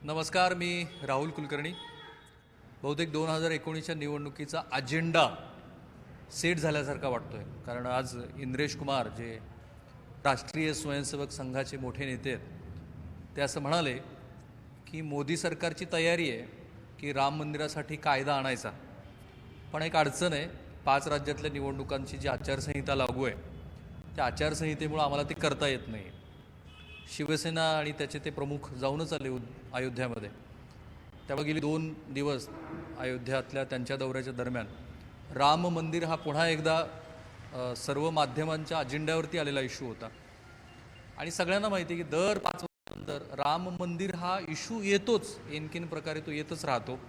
नमस्कार, मी राहुल कुलकर्णी. बहुतेक 2019च्या निवडणुकीचा अजेंडा सेट झाल्यासारखा वाटतोय. कारण आज इंद्रेश कुमार, जे राष्ट्रीय स्वयंसेवक संघाचे मोठे नेते आहेत, ते असं म्हणाले की मोदी सरकारची तयारी आहे की राम मंदिरासाठी कायदा आणायचा, पण एक अडचण आहे. 5 राज्यातल्या निवडणुकांची जी आचारसंहिता लागू आहे, त्या आचारसंहितेमुळे आम्हाला ती करता येत नाही. शिवसेना आणि त्याचे ते प्रमुख जाऊनच आले अयोध्यामध्ये. त्यामुळे गेली 2 दिवस अयोध्यातल्या त्यांच्या दौऱ्याच्या दरम्यान राम मंदिर हा पुन्हा एकदा सर्व माध्यमांच्या अजेंड्यावरती आलेला इश्यू होता. आणि सगळ्यांना माहिती आहे की दर 5 वर्षांनंतर राम मंदिर हा इश्यू येतोच, एनकेन प्रकारे तो येतच राहतो.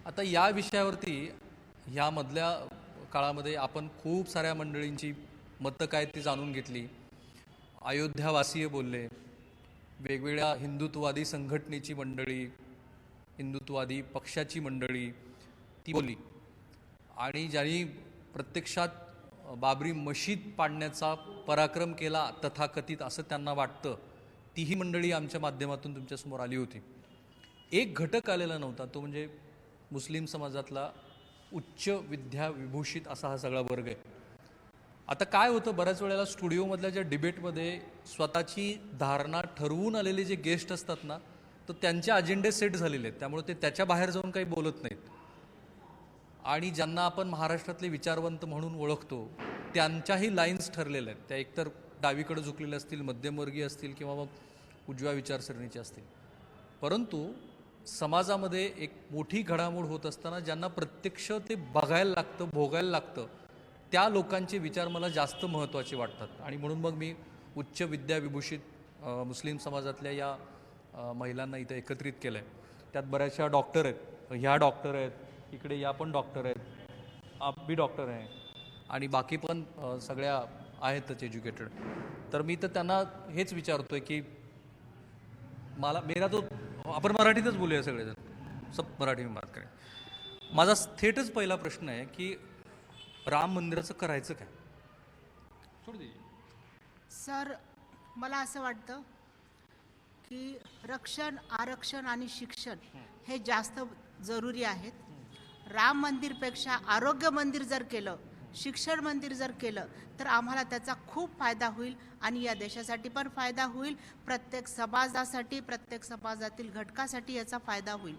आता या विषयावरती ह्यामधल्या काळामध्ये आपण खूप साऱ्या मंडळींची मतं काय ती जाणून घेतली. अयोध्यावासीय बोलले, वेगवेगळ्या हिंदुत्ववादी संघटनेची मंडळी, हिंदुत्ववादी पक्षाची मंडळी ती बोलली, आणि ज्यांनी प्रत्यक्षात बाबरी मशीद पाडण्याचा पराक्रम केला तथाकथित असं त्यांना वाटतं, तीही मंडळी आमच्या माध्यमातून तुमच्यासमोर आली होती. एक घटक आलेला नव्हता, तो म्हणजे मुस्लिम समाजातला उच्च विद्या विभूषित असा हा सगळा वर्ग आहे. आता काय होतं, बऱ्याच वेळेला स्टुडिओमधल्या ज्या डिबेटमध्ये स्वतःची धारणा ठरवून आलेले जे गेस्ट असतात ना, तर त्यांचे अजेंडे सेट झालेले आहेत, त्यामुळे ते त्याच्या बाहेर जाऊन काही बोलत नाहीत. आणि ज्यांना आपण महाराष्ट्रातले विचारवंत म्हणून ओळखतो त्यांच्याही लाईन्स ठरलेल्या आहेत. त्या एकतर डावीकडे झुकलेल्या असतील, मध्यमवर्गीय असतील, किंवा मग उजव्या विचारसरणीचे असतील. परंतु समाजामध्ये एक मोठी घडामोड होत असताना ज्यांना प्रत्यक्ष ते बघायला लागतं, भोगायला लागतं, त्या लोकांचे विचार मला जास्त महत्त्वाचे वाटतात. आणि म्हणून मग मी उच्च विद्याविभूषित मुस्लिम समाजातल्या या महिलांना इथं एकत्रित केलं आहे. त्यात बऱ्याचशा डॉक्टर आहेत, ह्या डॉक्टर आहेत, इकडे या पण डॉक्टर आहेत, आप भी डॉक्टर आहे, आणि बाकी पण सगळ्या आहेतच एज्युकेटेड. तर मी तर त्यांना हेच विचारतो आहे की मला मेरा तो आपण मराठीतच बोलूया सगळेजण, सब मराठी में बात करें. माझा थेटच पहिला प्रश्न आहे की राम मंदिराचं करायचं काय? सर, मला असं वाटतं की रक्षण, आरक्षण आणि शिक्षण हे जास्त जरुरी आहेत. राम मंदिरपेक्षा आरोग्य मंदिर जर केलं, शिक्षण मंदिर जर केलं, तर आम्हाला त्याचा खूप फायदा होईल, आणि या देशासाठी पण फायदा होईल, प्रत्येक समाजासाठी, प्रत्येक समाजातील घटकासाठी याचा फायदा होईल.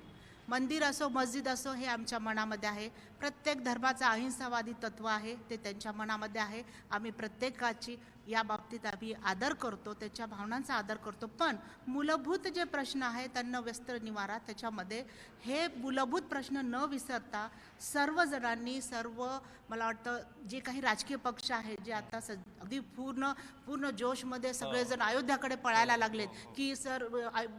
मंदिर असो, मस्जिद असो, हे आमच्या मनामध्ये आहे. प्रत्येक धर्माचा अहिंसावादी तत्व आहे, ते त्यांच्या मनामध्ये आहे. आम्ही प्रत्येकाची या बाबतीत आम्ही आदर करतो, त्याच्या भावनांचा आदर करतो. पण मूलभूत जे प्रश्न आहेत, अन्न वस्त्र निवारा, त्याच्यामध्ये हे मूलभूत प्रश्न न विसरता सर्वजणांनी, मला वाटतं जे काही राजकीय पक्ष आहेत, जे आता अगदी पूर्ण जोशमध्ये सगळेजण अयोध्याकडे पळायला लागलेत की सर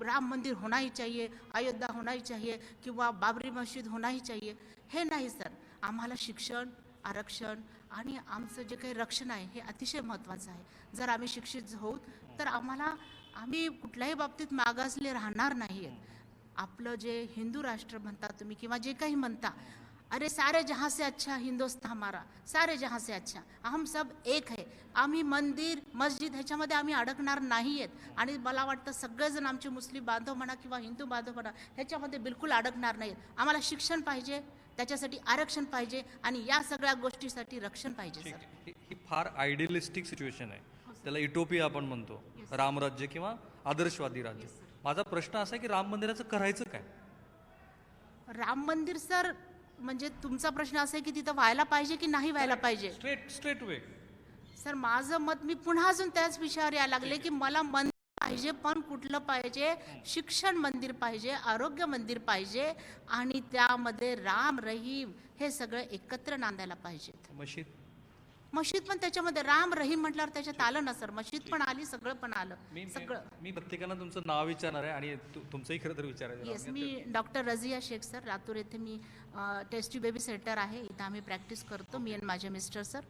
राम मंदिर होना ही चाहिए, अयोध्या होना ही चाहिए, किंवा बाबरी मस्जिद होना ही चाहिए. हे नाही सर, आम्हाला शिक्षण, आरक्षण आणि आमचं जे काही रक्षण आहे हे अतिशय महत्त्वाचं आहे. जर आम्ही शिक्षित होऊ तर आम्ही कुठल्याही बाबतीत मागासले राहणार नाही आहेत. आपलं जे हिंदू राष्ट्र म्हणता तुम्ही, किंवा जे काही म्हणता, अरे सारे जहाँ से अच्छा हिंदुस्तान हमारा, सारे जहाँ से अच्छा, हम सब एक है. आम्ही मंदिर, मस्जिद ह्याच्यामध्ये आम्ही अडकणार नाही आहेत. आणि मला वाटतं सगळेजण आमचे मुस्लिम बांधव म्हणा किंवा हिंदू बांधव म्हणा, ह्याच्यामध्ये बिलकुल अडकणार नाहीत. आम्हाला शिक्षण पाहिजे, त्याच्यासाठी आरक्षण पाहिजे, आणि या सगळ्या गोष्टीसाठी रक्षण पाहिजे. सर, ही फार आयडियलिस्टिक सिच्युएशन आहे, त्याला इटोपिया आपण म्हणतो, रामराज्य किंवा आदर्शवादी राज्य. माझा प्रश्न असा आहे की राम मंदिराचं करायचं काय? राम मंदिर सर, म्हणजे तुमचा प्रश्न असा आहे की तिथं व्हायला पाहिजे की नाही व्हायला पाहिजे? स्ट्रेट वे सर, माझं मत, मी पुन्हा अजून त्याच विषयावर यायला लागले की मला मंदिर पाहिजे, पण कुठलं पाहिजे? शिक्षण मंदिर पाहिजे, आरोग्य मंदिर पाहिजे, आणि त्यामध्ये राम, रहीम हे सगळं एकत्र नांदायला पाहिजेत. मशीद पण त्याच्यामध्ये राम, रहीम म्हटल्यावर त्याच्यात आलं ना सर, मशीद पण आली, सगळं पण आलं. मी प्रत्येकाला तुमचं नाव विचारणार आहे आणि तुमचंही खरं तर विचारायचं. येस, मी डॉक्टर रझिया शेख सर, लातूर येथे मी टेस्टी बेबी सेंटर आहे, इथं आम्ही प्रॅक्टिस करतो, मी आणि माझे मिस्टर सर.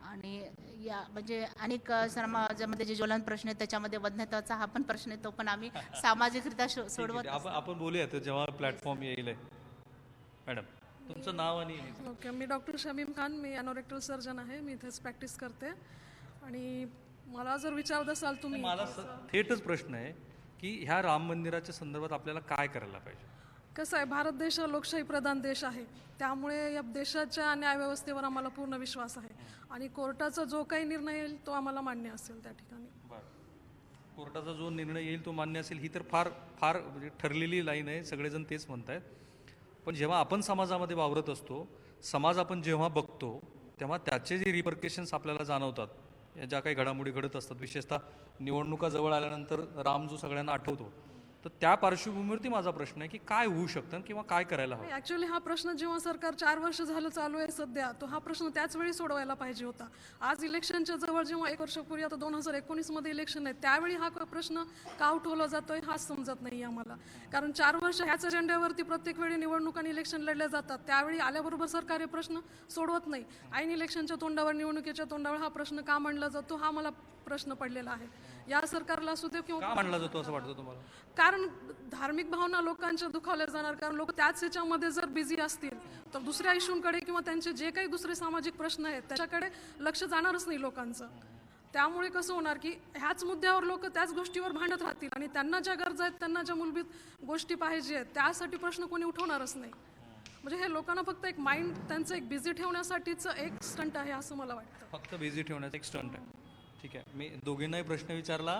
आणि या म्हणजे अनेक समाजामध्ये जे ज्वलन प्रश्न आहे त्याच्यामध्ये वंध्यत्वाचा हा पण प्रश्न आहे, तो पण आम्ही सामाजिकरित्या सोडवत. आपण बोलूया जेव्हा प्लॅटफॉर्म येईल. मॅडम, तुमचं नाव आणि? ओके, मी डॉक्टर शमीम खान, मी अॅनोरेक्टल सर्जन आहे, मी इथेच प्रॅक्टिस करते. आणि मला जर विचारत असाल तुम्ही, मला थेटच प्रश्न आहे की ह्या राम मंदिराच्या संदर्भात आपल्याला काय करायला पाहिजे? कसं आहे, भारत देश हा लोकशाही प्रधान देश आहे, त्यामुळे या देशाच्या न्यायव्यवस्थेवर आम्हाला पूर्ण विश्वास आहे आणि कोर्टाचा जो काही निर्णय येईल तो आम्हाला मान्य असेल त्या ठिकाणी. कोर्टाचा जो निर्णय येईल तो मान्य असेल, ही तर फार फार म्हणजे ठरलेली लाईन आहे, सगळेजण तेच म्हणतायत. पण जेव्हा आपण समाजामध्ये वावरत असतो, समाज आपण जेव्हा बघतो तेव्हा त्याचे जे रिपरकेशन्स आपल्याला जाणवतात, या ज्या काही घडामोडी घडत असतात, विशेषतः निवडणुका जवळ आल्यानंतर राम जो सगळ्यांना आठवतो, तर त्या पार्श्वभूमीवरती माझा प्रश्न आहे की काय होऊ शकतं किंवा काय करायला हवं? ॲक्च्युली हा प्रश्न जेव्हा सरकार 4 वर्ष झालं चालू आहे सध्या, तो हा प्रश्न त्याच वेळी सोडवायला पाहिजे होता. आज इलेक्शनच्या जवळ जेव्हा 1 वर्षापूर्वी, आता 2019मध्ये इलेक्शन आहे, त्यावेळी हा प्रश्न का उठवला जातोय हाच समजत नाही आम्हाला. कारण 4 वर्ष ह्याच एजेंड्यावरती प्रत्येक वेळी निवडणूक आणि इलेक्शन लढल्या जातात, त्यावेळी आल्याबरोबर सरकार हे प्रश्न सोडवत नाही. ऐन इलेक्शनच्या तोंडावर, निवडणुकीच्या तोंडावर हा प्रश्न का मांडला जातो हा मला प्रश्न पडलेला आहे. या सरकारला असू दे किंवा का मांडला जातो असं वाटतं तुम्हाला? कारण धार्मिक भावना लोकांच्या दुखावल्या जाणार, कारण लोक त्याच ह्याच्यामध्ये जर बिझी असतील तर दुसऱ्या इश्यूंकडे किंवा त्यांचे जे काही दुसरे सामाजिक प्रश्न आहेत त्याच्याकडे लक्ष जाणारच नाही लोकांचं. त्यामुळे कसं होणार की ह्याच मुद्द्यावर लोक त्याच गोष्टीवर भांडत राहतील आणि त्यांना ज्या गरजा आहेत, त्यांना ज्या मूलभूत गोष्टी पाहिजे आहेत, त्यासाठी प्रश्न कोणी उठवणारच नाही. म्हणजे हे लोकांना फक्त एक माइंड त्यांचं एक बिझी ठेवण्यासाठीचं एक स्टंट आहे असं मला वाटतं. फक्त बिझी ठेवण्याचा एक स्टंट आहे. ठीक आहे, मी दोघींनाही प्रश्न विचारला,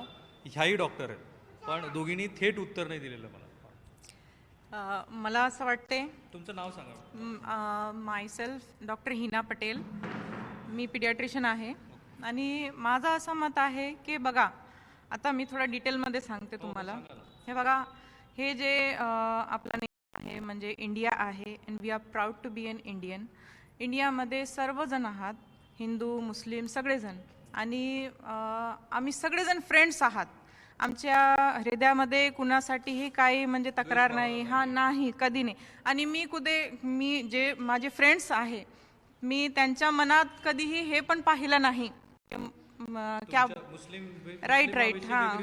ह्याही डॉक्टर आहेत, पण दोघींनी थेट उत्तर नाही दिलेलं मला. मला असं वाटते, तुमचं नाव सांगा. मायसेल्फ डॉक्टर हिना पटेल, मी पिडियाट्रिशियन आहे आणि माझं असं मत आहे की बघा, आता मी थोडा डिटेलमध्ये सांगते तुम्हाला. हे बघा, हे जे आपला आहे म्हणजे इंडिया आहे, and we are proud to be an Indian. इंडियामध्ये सर्वजण आहात, हिंदू मुस्लिम सगळेजण, आणि आम्ही सगळेजण फ्रेंड्स आहात. आमच्या हृदयामध्ये कुणासाठीही काही म्हणजे तक्रार नाही, हा नाही, कधी नाही. आणि मी जे माझे फ्रेंड्स आहे, मी त्यांच्या मनात कधीही हे पण पाहिलं नाही क्या राइट हाँ,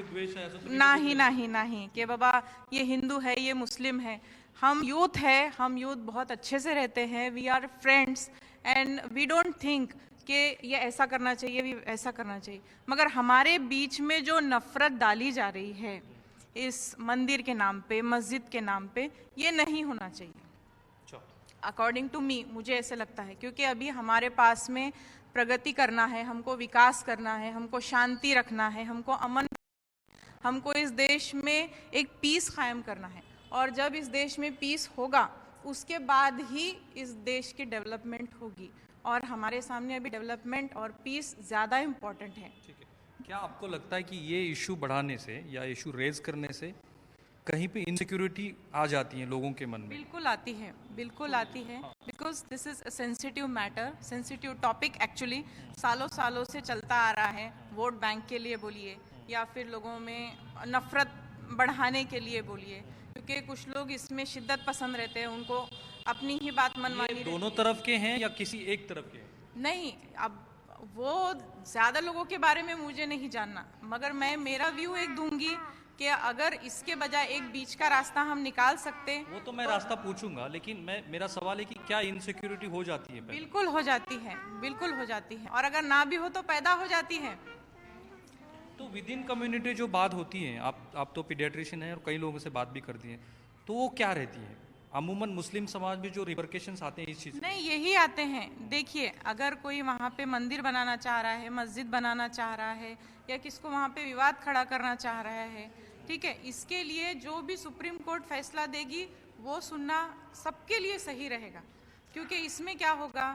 नहीं कि बाबा ये हिंदू है, ये मुस्लिम है. हम यूथ है, हम यूथ बहुत अच्छे से रहते हैं, we are friends and we don't think कि ये ऐसा करना चाहिए, ये ऐसा करना चाहिए. मगर हमारे बीच में जो नफरत डाली जा रही है इस मंदिर के नाम पे, मस्जिद के नाम पे, ये नहीं होना चाहिए अकॉर्डिंग टू मी. मुझे ऐसे लगता है क्योंकि अभी हमारे पास में प्रगति करना है, हमको विकास करना है, हमको शांति रखना है, हमको अमन, हमको इस देश में एक पीस कायम करना है. और जब इस देश में पीस होगा उसके बाद ही इस देश की डेवलपमेंट होगी. और हमारे सामने अभी डेवलपमेंट और पीस ज़्यादा इम्पोर्टेंट है. ठीक है, क्या आपको लगता है कि ये इशू बढ़ाने से या इशू रेज करने से कहीं पे इनसिक्योरिटी आ जाती है लोगों के मन में? बिल्कुल आती है, बिल्कुल आती है, because this is a sensitive matter, sensitive topic. Actually सालों सालों से चलता आ रहा है. वोट बैंक के लिए बोलिए या फिर लोगों में नफरत बढ़ाने के लिए बोलिए, क्योंकि कुछ लोग इसमें शिद्दत पसंद रहते हैं, उनको अपनी ही बात मनवानी. दोनों तरफ के हैं या किसी एक तरफ के हैं? नहीं, अब वो ज़्यादा लोगों के बारे में मुझे नहीं जानना, मगर मैं मेरा व्यू एक दूंगी कि अगर इसके बजाय एक बीच का रास्ता हम निकाल सकते. वो तो मैं रास्ता पूछूंगा, लेकिन मेरा सवाल है कि क्या इनसिक्योरिटी हो जाती है पहले? बिल्कुल हो जाती है, बिल्कुल हो जाती है, और अगर ना भी हो तो पैदा हो जाती है. तो विद इन कम्युनिटी जो बात होती है, आप तो पीडियाट्रिशियन हैं और कई लोगों से बात भी करती हैं, तो वो क्या रहती है? अमूमन मुस्लिम समाज में जो रिपरकेशंस आते हैं इस चीज़, नहीं यही आते हैं. देखिए, अगर कोई वहाँ पे मंदिर बनाना चाह रहा है, मस्जिद बनाना चाह रहा है, या किसको वहाँ पे विवाद खड़ा करना चाह रहा है, ठीक है, इसके लिए जो भी सुप्रीम कोर्ट फैसला देगी वो सुनना सबके लिए सही रहेगा. क्योंकि इसमें क्या होगा,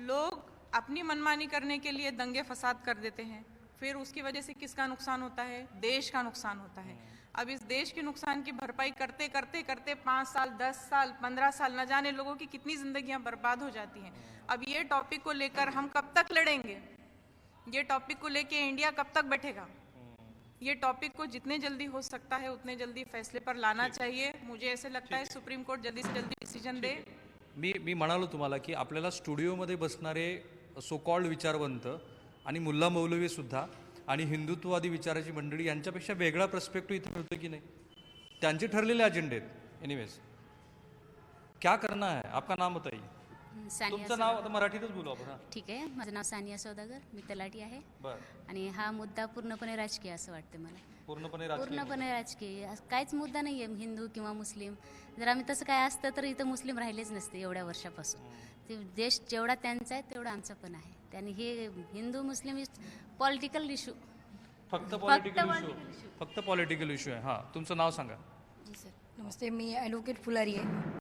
लोग अपनी मनमानी करने के लिए दंगे फसाद कर देते हैं, फिर उसकी वजह से किसका नुकसान होता है? देश का नुकसान होता है. अब इस देश के नुकसान की भरपाई करते करते करते 5 साल, 10 साल, 15 साल, न जाने लोगों की कितनी जिंदगियां बर्बाद हो जाती हैं. अब ये टॉपिक को लेकर हम कब तक लड़ेंगे? ये टॉपिक को लेकर इंडिया कब तक बैठेगा? ये टॉपिक को जितने जल्दी हो सकता है उतने जल्दी फैसले पर लाना चाहिए. मुझे ऐसे लगता है सुप्रीम कोर्ट जल्दी से जल्दी डिसिजन दे. मी म्हणालो तुम्हाला की आपल्याला स्टुडिओमध्ये बसणारे सो कॉल्ड विचारवंत आणि मुल्ला मौलवी सुद्धा आणि हिंदुत्ववादी विचाराची मंडळी यांच्यापेक्षा वेगळा पर्स्पेक्टिव्ह इथे मिळतो की नाही? त्यांचे ठरलेले अजेंडे आहेत. एनिवेज, क्या करना है? आपका नाम बताइए. सानिया तुमचं नाव आता मराठीतच बोलू आपण. हां ठीक आहे, माझं नाव सानिया सौदागर, मी तलाठी आहे. बरं. आणि हा मुद्दा पूर्णपणे राजकीय असं वाटतं मला. पूर्णपणे राजकीय. पूर्णपणे राजकीय, असं काहीच मुद्दा नाही आहे हिंदू किंवा मुस्लिम. जर आम्ही तसं काय असतं तर इथं मुस्लिम राहिलेच नसते एवढ्या वर्षापासून. ते देश जेवढा त्यांचा आहे तेवढा आमचा पण आहे. त्यांनी हे Hindu Muslim is political issue. फक्त पॉलिटिकल इश्यू. फक्त पॉलिटिकल इश्यू आहे. हां, तुमचं नाव सांगा. जी सर, नमस्ते. मी ॲडव्होकेट फुलारी आहे.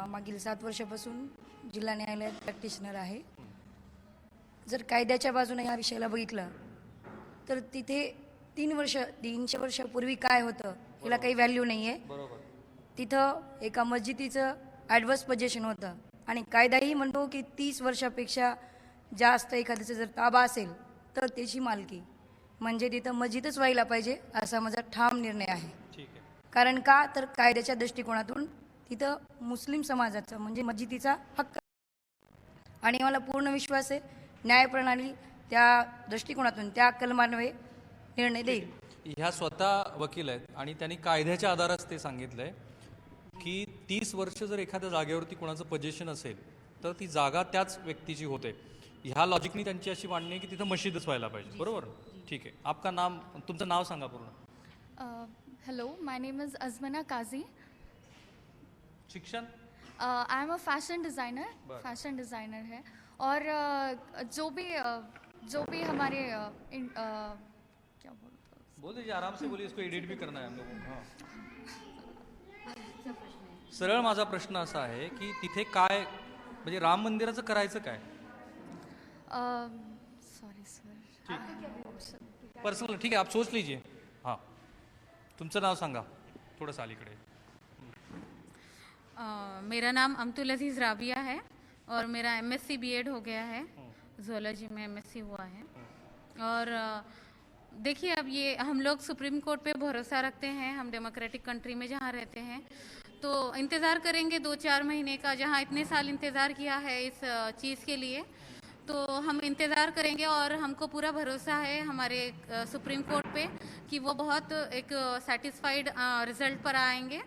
मागील 7 वर्षापासून जिल्हा न्यायालयात प्रॅक्टिशनर आहे. जर कायद्याच्या बाजूने या विषयाला बघितलं तर तिथे 300 वर्षापूर्वी काय होतं याला काही व्हॅल्यू नाही आहे. बरोबर. तिथं एका मस्जिदीचं ॲडव्हर्स पोझिशन होतं आणि कायदाही म्हणतो की 30 वर्षापेक्षा जास्त एखाद्याचा जर ताबा असेल तर त्याची मालकी, म्हणजे तिथं मस्जिदच व्हायला पाहिजे असा माझा ठाम निर्णय आहे. ठीक आहे. कारण का तर कायद्याच्या दृष्टिकोनातून तिथं मुस्लिम समाजाचा म्हणजे मस्जिदीचा हक्क आणि मला पूर्ण विश्वास आहे न्यायप्रणाली त्या दृष्टिकोनातून त्या कलमान्वये निर्णय देईल. ह्या स्वतः वकील आहेत आणि त्यांनी कायद्याच्या आधारात ते सांगितलंय की 30 वर्ष जर एखाद्या जागेवरती कोणाचं पोझिशन असेल तर ती जागा त्याच व्यक्तीची होते. ह्या लॉजिकनी त्यांची अशी मांडणी आहे की तिथं मशीदच व्हायला पाहिजे. बरोबर. ठीक आहे. आपका नाम, तुमचं नाव सांगा पूर्ण. हेलो, माय नेम इज़ अजमना काजी. शिक्षण? I am a fashion designer. Fashion designer है. और जो भी हमारे क्या बोलते हैं, बोल दीजिए, आराम से बोलिए, इसको एडिट भी करना है हम लोगों को. हां. सरळ माझा प्रश्न असा आहे की तिथे काय म्हणजे राम मंदिराचं करायचं काय? Sorry sir. पर्सनल. ठीक है, आप सोच लीजिए. हाँ, तुमचं नाव सांगा थोडंसं अलीकडे. मेरा नाम अमतुल अजीज़ राबिया है और मेरा MSc B.Ed हो गया है. ज़ूलॉजी में MSc हुआ है. और देखिए, अब ये हम लोग सुप्रीम कोर्ट पे भरोसा रखते हैं. हम डेमोक्रेटिक कंट्री में जहाँ रहते हैं तो इंतज़ार करेंगे 2-4 महीने का. जहाँ इतने साल इंतज़ार किया है इस चीज़ के लिए, तो हम इंतज़ार करेंगे और हमको पूरा भरोसा है हमारे सुप्रीम कोर्ट पे कि वो बहुत एक सेटिस्फाइड रिज़ल्ट पर आएंगे.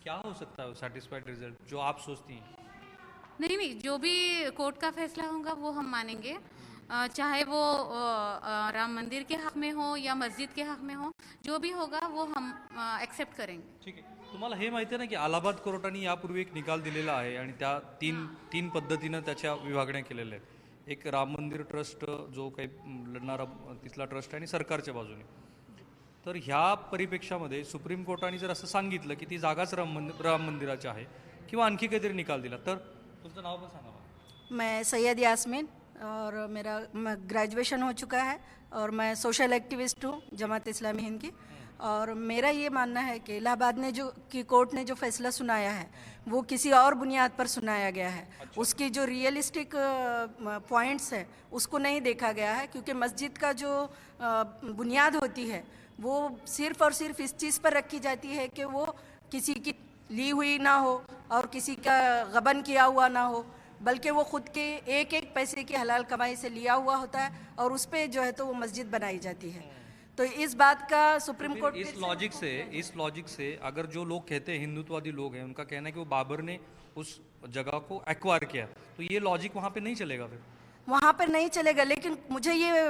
क्या हो सकता है सेटिस्फाइड रिजल्ट जो आप सोचती हैं? नहीं, जो भी कोर्ट का फैसला होगा वो हम मानेंगे. चाहे वो राम मंदिर के हक में हो या मस्जिद के हक में हो, जो भी होगा वो हम एक्सेप्ट करेंगे. ठीक आहे. तुम्हाला हे माहिती आहे ना की अलाहाबाद कोर्टाने यापूर्वी एक निकाल दिलेला आहे आणि त्या तीन पद्धतीनं त्याच्या विभागण्या केलेल्या आहेत. एक राम मंदिर ट्रस्ट जो काही लढणारा तिथला ट्रस्ट आहे आणि सरकारच्या बाजूने. तर ह्या परिप्रेक्षामध्ये सुप्रीम कोर्टाने जर असं सांगितलं की ती जागाच राम मंदिराची आहे किंवा आणखी काहीतरी निकाल दिला तर तुमचं नाव पण सांगा मला. मैं सैयद यास्मीन और मेरा ग्रेजुएशन हो चुका है और मैं सोशल एक्टिविस्ट हूँ जमात इस्लामी हिंद की. और मेरा ये मानना है कि इलाहाबाद ने कोर्ट ने जो फैसला सुनाया है वो किसी और बुनियाद पर सुनाया गया है. उसकी जो रियलिस्टिक पॉइंट्स है उसको नहीं देखा गया है, क्योंकि मस्जिद का जो बुनियाद होती है वो सिर्फ़ और सिर्फ इस चीज़ पर रखी जाती है कि वो किसी की ली हुई ना हो और किसी का गबन किया हुआ ना हो, बल्कि वो खुद के एक पैसे की हलाल कमाई से लिया हुआ होता है और उस पर जो है तो वो मस्जिद बनाई जाती है. तो इस बात का सुप्रीम कोर्ट इस लॉजिक से अगर जो लोग कहते हैं हिंदुत्ववादी लोग हैं उनका कहना है कि वो बाबर ने उस जगह को एक्वायर किया, तो ये लॉजिक वहाँ पे नहीं चलेगा. फिर वहाँ पर नहीं चलेगा. लेकिन मुझे ये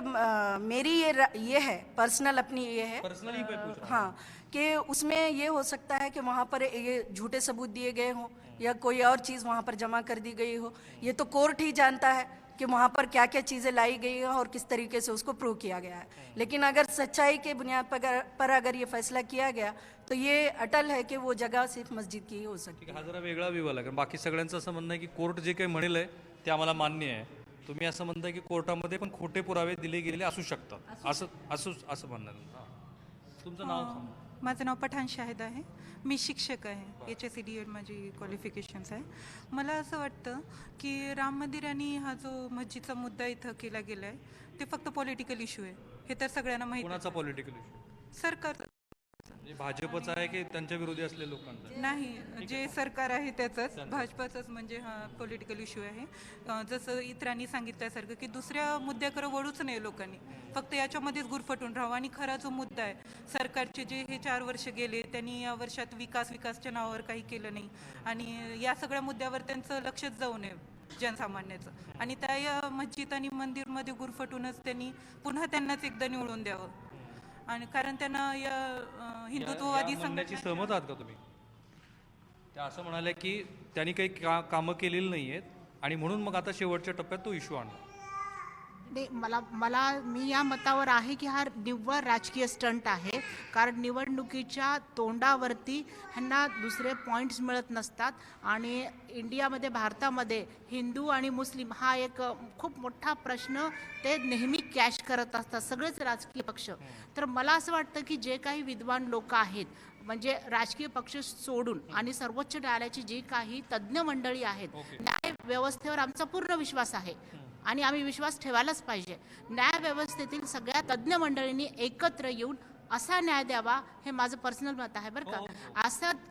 मेरी ये है पर्सनल, अपनी ये है पर्सनली पे पूछ रहा हूँ. हाँ, कि उसमें ये हो सकता है कि वहाँ पर ये झूठे सबूत दिए गए हों या कोई और चीज़ वहाँ पर जमा कर दी गई हो. ये तो कोर्ट ही जानता है कि वहाँ पर क्या क्या चीज़ें लाई गई हैं और किस तरीके से उसको प्रूव किया गया है. लेकिन अगर सच्चाई के बुनियाद पर अगर ये फैसला किया गया तो ये अटल है कि वो जगह सिर्फ मस्जिद की ही हो सकती है. हा जरा वेगळा विभाग आहे. बाकी सगळ्यांचं असं म्हणणं आहे की कोर्ट जे काही म्हणेल आहे ते आम्हाला मान्य आहे. तुम्ही असं म्हणताय की कोर्टामध्ये पण खोटे पुरावे दिले गेलेले असू शकतात, असं म्हणणं आहे. तुमचं नाव सांगा. माझं नाव पठाण शाहिद आहे. मी शिक्षक आहे. HSC माझी क्वालिफिकेशन्स आहे. मला असं वाटतं की राम मंदिर आणि हा जो मस्जिदचा मुद्दा इथं केला गेला आहे ते फक्त पॉलिटिकल इश्यू आहे. हे तर सगळ्यांना माहिती. कोणाचा पॉलिटिकल इश्यू? म्हणजे भाजपचा आहे की त्यांच्या विरोधी असलेल्या लोकांचा? नाही, जे सरकार आहे त्याचंच, भाजपाचंच म्हणजे हा पॉलिटिकल इश्यू आहे. जसं इतरांनी सांगितल्यासारखं की दुसऱ्या मुद्द्याकडे वळूच नाही लोकांनी, फक्त याच्यामध्येच गुरफटून राहावं. आणि खरा जो मुद्दा आहे, सरकारचे जे हे 4 वर्ष गेले, त्यांनी या वर्षात विकासच्या नावावर काही केलं नाही आणि या सगळ्या मुद्द्यावर त्यांचं लक्षच जाऊ नये जनसामान्याचं. आणि त्या या मस्जिद आणि मंदिरमध्ये गुरफटूनच त्यांनी पुन्हा त्यांनाच एकदा निवडून द्यावं. आणि कारण त्यांना या हिंदुत्ववादी म्हणण्याची संघटना सहमत आहात का तुम्ही? त्या असं म्हणाल्या की त्यांनी काही कामं केलेली नाही आहेत आणि म्हणून मग आता शेवटच्या टप्प्यात तो इश्यू आणला. नाही, मी या मतावर आहे की हा निव्वळ राजकीय स्टंट आहे. कारण निवडणुकीच्या तोंडावरती ह्यांना दुसरे पॉईंट्स मिळत नसतात आणि इंडियामध्ये, भारतामध्ये हिंदू आणि मुस्लिम हा एक खूप मोठा प्रश्न ते नेहमी कॅश करत असतात सगळेच राजकीय पक्ष. तर मला असं वाटतं की जे काही विद्वान लोक आहेत, म्हणजे राजकीय पक्ष सोडून आणि सर्वोच्च न्यायालयाची जी काही तज्ज्ञ मंडळी आहेत, न्याय व्यवस्थेवर आमचा पूर्ण विश्वास आहे आणि आम्ही विश्वास ठेवायलाच पाहिजे. न्यायव्यवस्थेतील सगळ्या तज्ज्ञ मंडळींनी एकत्र येऊन असा न्याय द्यावा, हे माझं पर्सनल मत आहे बरं का.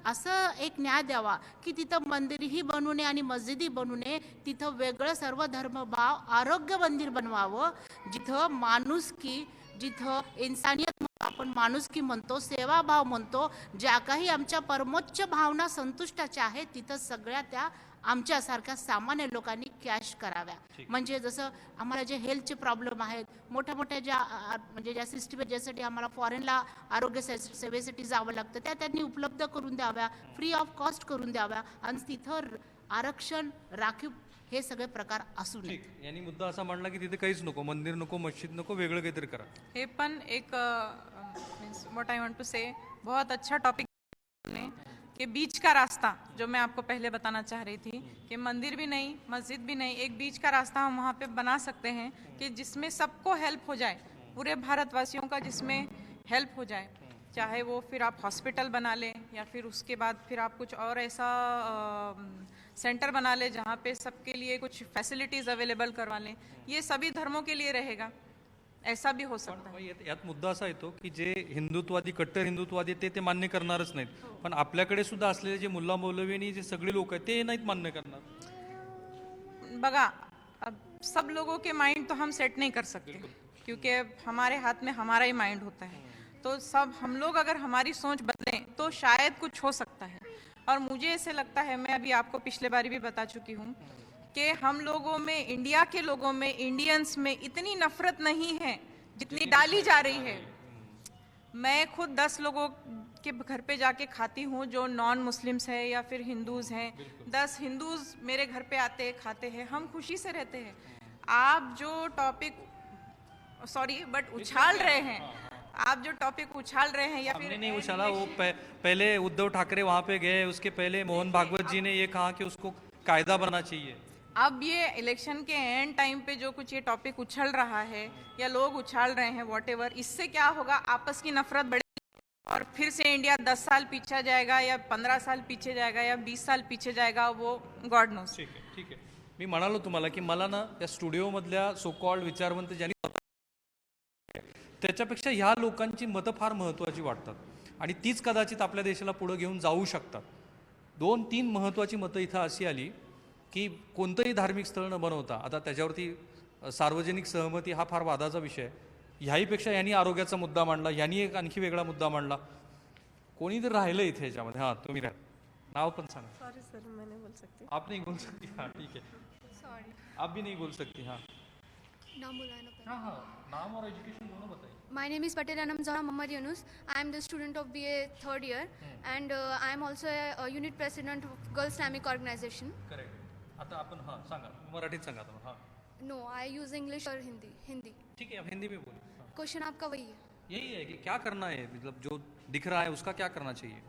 असं एक न्याय द्यावा की तिथं मंदिरही बनवू नये आणि मस्जिदी बनवू नये, तिथं वेगळं सर्व धर्मभाव आरोग्य मंदिर बनवावं, जिथं माणुसकी, जिथं इन्सानियत आपण माणुसकी म्हणतो, सेवाभाव म्हणतो, ज्या काही आमच्या परमोच्च भावना संतुष्टाच्या आहेत, तिथं सगळ्या त्या आमच्यासारख्या सामान्य लोकांनी कॅश कराव्या. म्हणजे जसं आम्हाला जे हेल्थचे प्रॉब्लेम आहेत, मोठ्या ज्या सिस्टीम आहेत, ज्यासाठी आम्हाला फॉरेनला आरोग्य सेवेसाठी जावं लागतं, त्या त्यांनी उपलब्ध करून द्याव्या, फ्री ऑफ कॉस्ट करून द्याव्या आणि तिथं आरक्षण, राखीव हे सगळे प्रकार असू नये. यांनी मुद्दा असा मांडला की तिथे काहीच नको, मंदिर नको, मस्जिद नको, वेगळं काहीतरी करा. हे पण एक व्हाट आई वांट टू से, बहुत अच्छा टॉपिक कि बीच का रास्ता, जो मैं आपको पहले बताना चाह रही थी कि मंदिर भी नहीं, मस्जिद भी नहीं, एक बीच का रास्ता हम वहाँ पे बना सकते हैं कि जिसमें सबको हेल्प हो जाए, पूरे भारतवासियों का जिसमें हेल्प हो जाए. चाहे वो फिर आप हॉस्पिटल बना लें या फिर उसके बाद फिर आप कुछ और ऐसा सेंटर बना लें जहाँ पे सबके लिए कुछ फैसिलिटीज़ अवेलेबल करवा लें. ये सभी धर्मों के लिए रहेगा, ऐसा भी हो सकता है. यात मुद्दा असा येतो की जे हिंदुत्ववादी, कट्टर हिंदुत्ववादी ते मान्य करणारच नाहीत, पण आपल्याकडे सुद्धा असलेले जे मुल्ला मौलवी आणि जे सगळे लोक आहेत ते नाहीत मान्य करणार. बघा, अब सब लोगों के माइंड तो हम सेट नहीं कर सकते, क्योंकि हमारे हाथ में हमारा ही माइंड होता है. तो सब हम लोग अगर हमारी सोच बदलें तो शायद कुछ हो सकता है. और मुझे ऐसे लगता है, मैं अभी आपको पिछले बारी भी बता चुकी हूँ कि हम लोगों में, इंडिया के लोगों में, इंडियंस में इतनी नफरत नहीं है जितनी डाली जा रही है. मैं खुद 10 लोगों के घर पे जाके खाती हूँ जो नॉन मुस्लिम्स है या फिर हिंदूज़ हैं. 10 हिंदूज़ मेरे घर पे आते खाते हैं, हम खुशी से रहते हैं. आप जो टॉपिक उछाल रहे हैं, आप जो टॉपिक उछाल रहे हैं या फिर नहीं उछाला, वो पहले उद्धव ठाकरे वहाँ पे गए, उसके पहले मोहन भागवत जी ने ये कहा कि उसको कायदा बनना चाहिए. अब ये इलेक्शन के एंड टाइम पे जो कुछ ये टॉपिक उछल रहा है या लोग उछाल रहे हैं, व्हाटएवर, इससे क्या होगा, आपस की नफरत बढ़ेगी और फिर से इंडिया 10 साल पीछे जाएगा या 15 साल पीछे जाएगा या 20 साल पीछे जाएगा, वो गॉड नोस. ठीक आहे. मी म्हणालो तुम्हाला की मला ना त्या स्टुडिओमधल्या सो कॉल्ड विचारवंत ज्यांनी त्याच्यापेक्षा ह्या लोकांची मतं फार महत्त्वाची वाटतात आणि तीच कदाचित आपल्या देशाला पुढे घेऊन जाऊ शकतात. 2-3 महत्त्वाची मतं इथं अशी आली की कोणतंही धार्मिक स्थळ न बनवता, आता त्याच्यावरती सार्वजनिक सहमती हा फार वादाचा विषय आहे. ह्याहीपेक्षा यांनी आरोग्याचा मुद्दा मांडला, यांनी एक आणखी वेगळा मुद्दा मांडला. कोणी तर राहिलं इथे ह्याच्यामध्ये. हां, तुम्ही राहा, नाव पण सांगा. सॉरी सर, मैं नहीं बोल सकती. आप नहीं बोल सकती? हाँ ठीक है, सॉरी. आप भी नहीं बोल सकती. हाँ नाम बुलाना पड़ेगा. हाँ हाँ, नाम और एजुकेशन दोनों बताइए. My name is Patel Anam Zahra Muhammad Yunus. I am the student of BA 3rd year and I am also a unit president of Girls Islamic Organization. Correct. आता आपण हां सांगा, मराठीत सांगा तुम्ही. हां No, I use English और हिंदी. ठीक है, आप हिंदी में बोलिए. हाँ. क्वेश्चन आपका वही है. यही है कि क्या करना है, मतलब जो दिख रहा है उसका क्या करना चाहिए.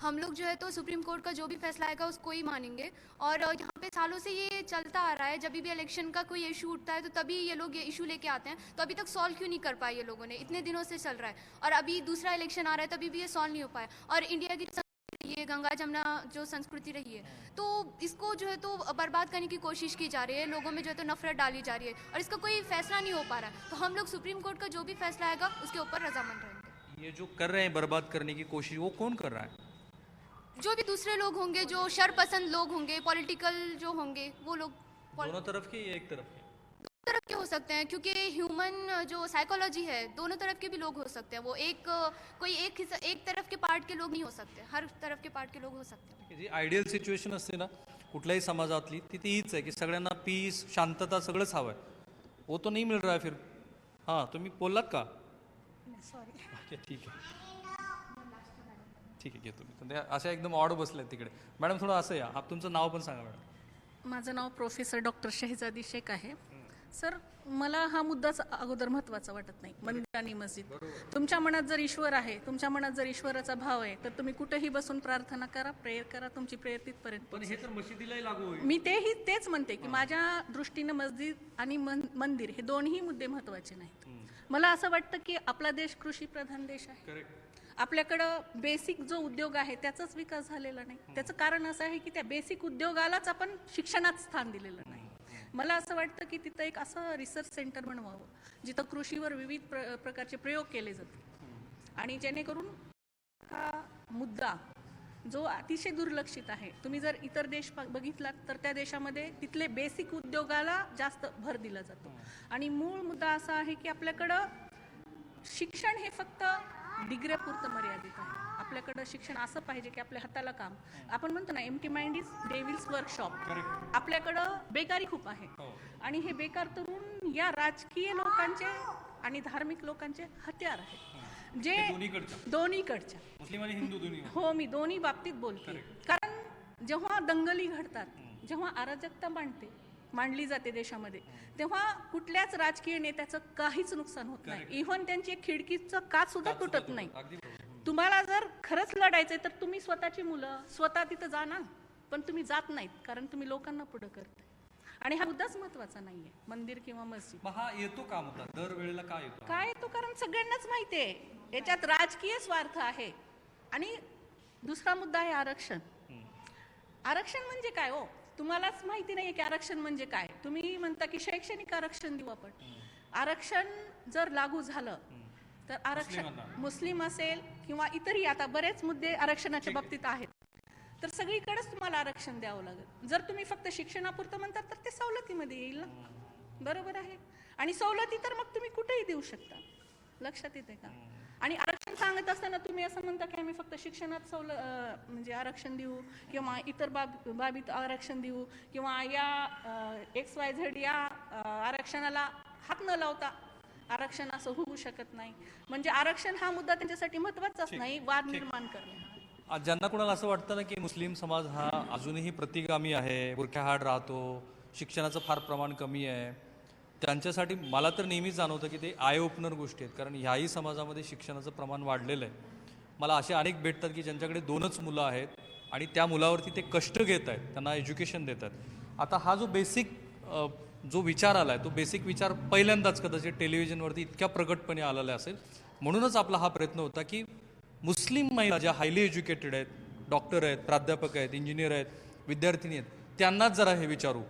हम लोग जो है तो सुप्रीम कोर्ट का जो भी फैसला आएगा उसको ही मानेंगे. और यहाँ पे सालों से ये चलता आ रहा है, जब भी इलेक्शन का कोई इशू उठता है तो तभी ये लोग ये इशू लेके आते हैं. तो अभी तक सॉल्व क्यों नहीं कर पाए ये लोगों ने, इतने दिनों से चल रहा है. और अभी दूसरा इलेक्शन आ रहा है तभी भी ये सॉल्व नहीं हो पाया. और इंडिया की ये गंगा जमुना जो संस्कृति रही है, तो इसको जो है तो बर्बाद करने की कोशिश की जा रही है. लोगों में जो है तो नफरत डाली जा रही है और इसका कोई फैसला नहीं हो पा रहा है. तो हम लोग सुप्रीम कोर्ट का जो भी फैसला आएगा उसके ऊपर रजामंद रहेंगे. ये जो कर रहे हैं बर्बाद करने की कोशिश, वो कौन कर रहा है? जो भी दूसरे लोग होंगे, जो शरपसंद लोग होंगे, पॉलिटिकल जो होंगे, वो लोग दोनों तरफ के या एक तरफ के? दोनों तरफ के हो सकते हैं, क्योंकि ह्यूमन जो साइकोलॉजी है, दोनों तरफ के भी लोग हो सकते हैं। वो कोई एक तरफ के पार्ट के लोग नहीं हो सकते, हर तरफ के पार्ट के लोग हो सकते हैं। जी आयडियल सिच्युएशन असते ना कुठल्याही समाजातली, ती हीच आहे की सगळ्यांना पीस, शांतता सगळंच हवं आहे. वो तो नहीं मिल रहा है फिर. हां, तुम्ही बोललात का? सॉरी. ठीक आहे. ठीक आहे, घेतो मी. अशा एकदम ऑड बसले तिकडे. मॅडम थोडं असं या, तुमचं नाव पण सांगा मॅडम. माझं नाव प्रोफेसर डॉक्टर शहजादी शेख आहे. सर, मला हा मुद्दाच अगोदर महत्त्वाचा वाटत नाही. मंदिर आणि मस्जिद, तुमच्या मनात जर ईश्वर आहे, तुमच्या मनात जर ईश्वराचा भाव आहे, तर तुम्ही कुठेही बसून प्रार्थना करा, प्रेयर करा, तुमची प्रेयर तिथपर्यंत पण हे तर मशिदीलाही लागू होईल. मी तेच म्हणते की माझ्या दृष्टीनं मस्जिद आणि मंदिर हे दोन्ही मुद्दे महत्त्वाचे नाहीत. मला असं वाटतं की आपला देश कृषीप्रधान देश आहे. आपल्याकडं बेसिक जो उद्योग आहे त्याचाच विकास झालेला नाही. त्याचं कारण असं आहे की त्या बेसिक उद्योगालाच आपण शिक्षणात स्थान दिलेलं नाही. मला असं वाटतं की तिथं एक असं रिसर्च सेंटर बनवावं जिथं कृषीवर विविध प्रकारचे प्रयोग केले जातील आणि जेणेकरून हा मुद्दा जो अतिशय दुर्लक्षित आहे, तुम्ही जर इतर देश बघितलात तर त्या देशामध्ये तिथले बेसिक उद्योगाला जास्त भर दिला जातो. आणि मूळ मुद्दा असा आहे की आपल्याकडं शिक्षण हे फक्त डिग्र्यापुरतं मर्यादित आहे. आपल्याकडं शिक्षण असं पाहिजे की आपल्या हाताला काम. आपण म्हणतो ना empty mind is devil's workshop. आपल्याकडं बेकारी खूप आहे आणि हे बेकार तरुण या राजकीय लोकांचे आणि धार्मिक लोकांचे हत्यार आहेत, जे दोन्हीकडच्या मुस्लिम आणि हिंदू दोन्ही. हो, मी दोन्ही बाबतीत बोलते. कारण जेव्हा दंगली घडतात, जेव्हा अराजकता मांडली जाते देशामध्ये, तेव्हा कुठल्याच राजकीय नेत्याचं काहीच नुकसान होत नाही. इव्हन त्यांची एक खिडकीचं काच सुद्धा तुटत नाही. तुम्हाला जर खरंच लढायचंय तर तुम्ही स्वतःची मुलं स्वतः तिथं जा ना, पण तुम्ही जात नाहीत कारण तुम्ही लोकांना पुढं करताय. आणि हा मुद्दाच महत्वाचा नाहीये, मंदिर किंवा मस्जिद. हा येतो का मुद्दा दरवेळेला? काय येतो? कारण सगळ्यांनाच माहिती आहे याच्यात राजकीय स्वार्थ आहे. आणि दुसरा मुद्दा आहे आरक्षण. आरक्षण म्हणजे काय हो? तुम्हालाच माहिती नाहीये की आरक्षण म्हणजे काय. तुम्ही म्हणता की शैक्षणिक आरक्षण देऊ आपण. आरक्षण जर लागू झालं तर आरक्षण मुस्लिम असेल किंवा इतरही, आता बरेच मुद्दे आरक्षणाच्या बाबतीत आहेत, तर सगळीकडेच तुम्हाला आरक्षण द्यावं लागेल. जर तुम्ही फक्त शिक्षणापुरतं म्हणतात तर ते सवलतीमध्ये येईल ना, बरोबर आहे. आणि सवलती तर मग तुम्ही कुठेही देऊ शकता. लक्षात येते का? आणि आरक्षण सांगत असताना तुम्ही असं म्हणता की आम्ही फक्त शिक्षणात म्हणजे आरक्षण देऊ किंवा इतर बाबीत आरक्षण देऊ किंवा या XYZ या आरक्षणाला हात न लावता आरक्षण असं होऊ शकत नाही. म्हणजे आरक्षण हा मुद्दा त्यांच्यासाठी महत्वाचाच नाही, वाद निर्माण करणे. ज्यांना कोणाला असं वाटतं ना की मुस्लिम समाज हा अजूनही प्रतिगामी आहे, बुरख्याआड राहतो, शिक्षणाचं फार प्रमाण कमी आहे, त्यांच्यासाठी मला तर नेहमीच जाणवतं की ते आय ओपनर गोष्टी आहेत. कारण ह्याही समाजामध्ये शिक्षणाचं प्रमाण वाढलेलं आहे. मला असे अनेक भेटतात की ज्यांच्याकडे 2च मुलं आहेत आणि त्या मुलावरती ते कष्ट घेत आहेत, त्यांना एज्युकेशन देतात. आता हा जो बेसिक जो विचार आला आहे, तो बेसिक विचार पहिल्यांदाच कदाचित टेलिव्हिजनवरती इतक्या प्रगटपणे आलेला असेल. म्हणूनच आपला हा प्रयत्न होता की मुस्लिम महिला ज्या हायली एज्युकेटेड आहेत, डॉक्टर आहेत, प्राध्यापक आहेत, इंजिनियर आहेत, विद्यार्थिनी आहेत, त्यांनाच जरा हे विचारू.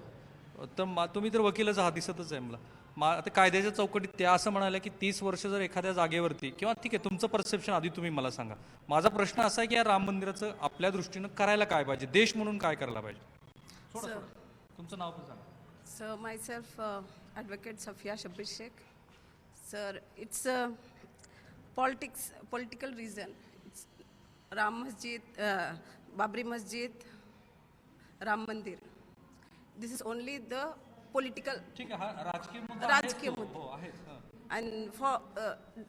तर तुम्ही तर वकीलच आहात, दिसतच आहे मला. आता कायद्याच्या चौकटीत त्या असं म्हणाल्या की 30 वर्ष जर एखाद्या जागेवरती, किंवा ठीक आहे तुमचं परसेप्शन आधी तुम्ही मला सांगा. माझा प्रश्न असा आहे की या राम मंदिराचं आपल्या दृष्टीनं करायला काय पाहिजे, देश म्हणून काय करायला पाहिजे? तुमचं नाव पण सांगा. Sir, myself, Advocate Safia Shabir Sheikh. Sir, it's political reason. It's Ram Masjid, Babri Masjid, Ram Mandir. This is only the political. ठीक आहे, हा राजकीय मुद्दा आहे. And for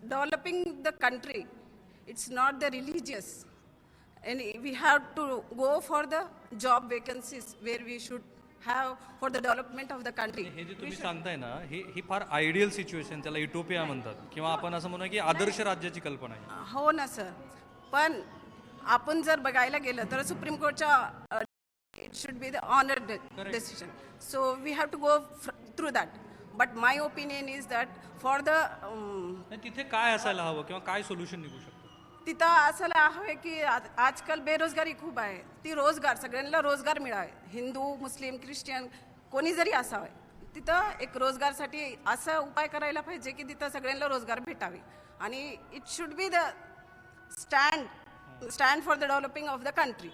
developing the country, it's not the religious. And we have to go for the job vacancies where we should have for the development of the country. हे जे तुम्ही सांगताय ना, ही फार आयडियल सिच्युएशन, त्याला युटोपिया म्हणतात, किंवा आपण असं म्हणूया की आदर्श राज्याची कल्पना आहे. हो ना सर, पण आपण जर बघायला गेलं तर सुप्रीम कोर्टच्या it should be the honoured decision. So we have to go through that. But my opinion is that for the तिथे काय असायला हवं किंवा काय सोल्युशन निघू शकतं? तिथं असायला हवे की आजकाल बेरोजगारी खूप आहे. ती रोजगार, सगळ्यांना रोजगार मिळावे, हिंदू मुस्लिम ख्रिश्चन कोणी जरी असावे, तिथं एक रोजगारसाठी असा उपाय करायला पाहिजे की तिथं सगळ्यांना रोजगार भेटावे. आणि it should be the stand for the developing of the country.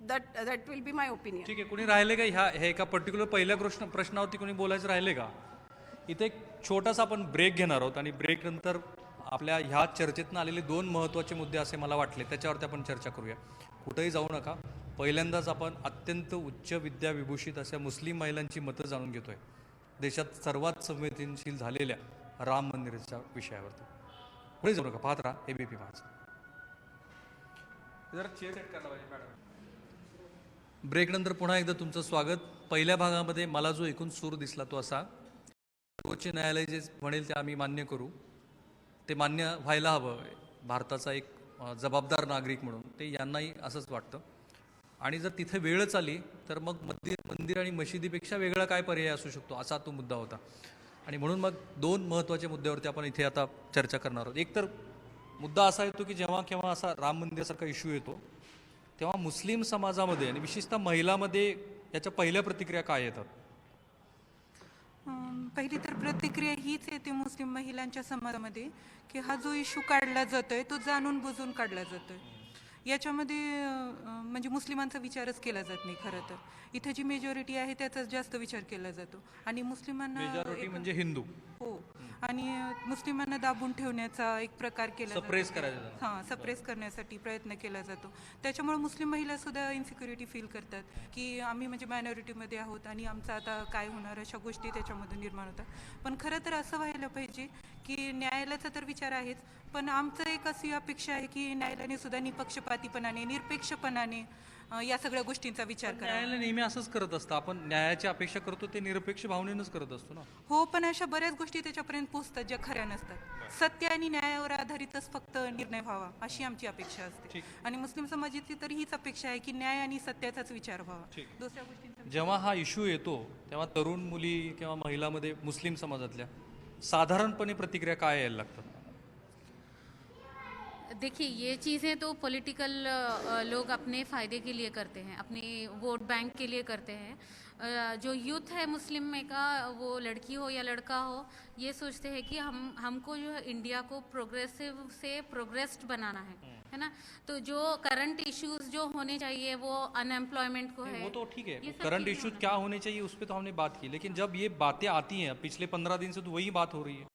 That will be my opinion. ठीक आहे. कोणी राहिले का हे एका पर्टिक्युलर पहिल्या प्रश्नावरती कोणी बोलायचं राहिले का? इथे एक छोटासा आपण ब्रेक घेणार आहोत आणि ब्रेक नंतर आपल्या ह्या चर्चेतून आलेले 2 महत्त्वाचे मुद्दे असे मला वाटले त्याच्यावरती आपण चर्चा करूया. कुठेही जाऊ नका. पहिल्यांदाच आपण अत्यंत उच्च विद्याविभूषित अशा मुस्लिम महिलांची मतं जाणून घेतोय देशात सर्वात संवेदनशील झालेल्या राम मंदिराच्या विषयावरती. पुढे जाऊ नका. पाहत राहा ABP माझं. जरा चेअर सेट करायला पाहिजे मॅडम. ब्रेक नंतर पुन्हा एकदा तुमचं स्वागत. पहिल्या भागामध्ये मला जो एकूण सूर दिसला तो असा, सर्वोच्च न्यायालय जे म्हणेल ते आम्ही मान्य करू, ते मान्य व्हायला हवं. भारताचा एक जबाबदार नागरिक म्हणून ते यांनाही असंच वाटतं. आणि जर तिथे वेळच आली तर मग मंदिर आणि मशिदीपेक्षा वेगळा काय पर्याय असू शकतो असा तो मुद्दा होता. आणि म्हणून मग 2 महत्त्वाच्या मुद्द्यावरती आपण इथे आता चर्चा करणार आहोत. एक तर मुद्दा असा येतो की जेव्हा केव्हा असा राम मंदिरासारखा इश्यू येतो तेव्हा मुस्लिम समाजामध्ये आणि विशेषतः महिलांमध्ये याच्या पहिल्या प्रतिक्रिया काय येतात? पहिली तर प्रतिक्रिया हीच येते मुस्लिम महिलांच्या समाजामध्ये की हा जो इश्यू काढला जातोय तो जाणून बुजून काढला जातोय. याच्यामध्ये म्हणजे मुस्लिमांचा विचारच केला जात नाही. खरं तर इथे जी मेजॉरिटी आहे त्याचाच जास्त विचार केला जातो आणि मुस्लिमांना मेजॉरिटी म्हणजे हिंदू. हो. आणि मुस्लिमांना दाबून ठेवण्याचा एक प्रकार केला सप्रेस करायचा. हां, सप्रेस करण्यासाठी प्रयत्न केला जातो. त्याच्यामुळे मुस्लिम महिला सुद्धा इन्सिक्युरिटी फील करतात की आम्ही म्हणजे मायनॉरिटीमध्ये आहोत आणि आमचं आता काय होणार, अशा गोष्टी त्याच्यामधून निर्माण होतात. पण खरं तर असं व्हायला पाहिजे की न्यायालयाचा तर विचार आहेच, पण आमचं एक अशी अपेक्षा आहे की न्यायालयाने सुद्धा निपक्षपातीपणाने निरपेक्षपणाने या सगळ्या गोष्टींचा विचार करा. न्यायालय नेहमी असंच करत असतं. आपण न्यायाची अपेक्षा करतो ते निरपेक्ष भावनेनंच करत असतो ना. हो, पण अशा बऱ्याच गोष्टी त्याच्यापर्यंत पोहोचतात ज्या खऱ्या नसतात. सत्य आणि न्यायावर आधारितच फक्त निर्णय व्हावा अशी आमची अपेक्षा असते. आणि मुस्लिम समाजाची तर हीच अपेक्षा आहे की न्याय आणि सत्याचाच विचार व्हावा. दुसऱ्या गोष्टींचा जेव्हा हा इश्यू येतो तेव्हा तरुण मुली किंवा महिलांमध्ये मुस्लिम समाजातल्या साधारणपणे प्रतिक्रिया काय यायला लागतात? देखिए, ये चीज़ें तो पॉलिटिकल लोग अपने फ़ायदे के लिए करते हैं, अपने वोट बैंक के लिए करते हैं. जो यूथ है मुस्लिम में का, वो लड़की हो या लड़का हो, ये सोचते हैं कि हमको जो है इंडिया को प्रोग्रेसिव से प्रोग्रेस्ड बनाना है ना. तो जो करंट इश्यूज जो होने चाहिए वो अनएम्प्लॉयमेंट को है, वो तो ठीक है. करंट इश्यूज क्या होने चाहिए उस पर तो हमने बात की, लेकिन जब ये बातें आती हैं पिछले 15 दिन से तो वही बात हो रही है.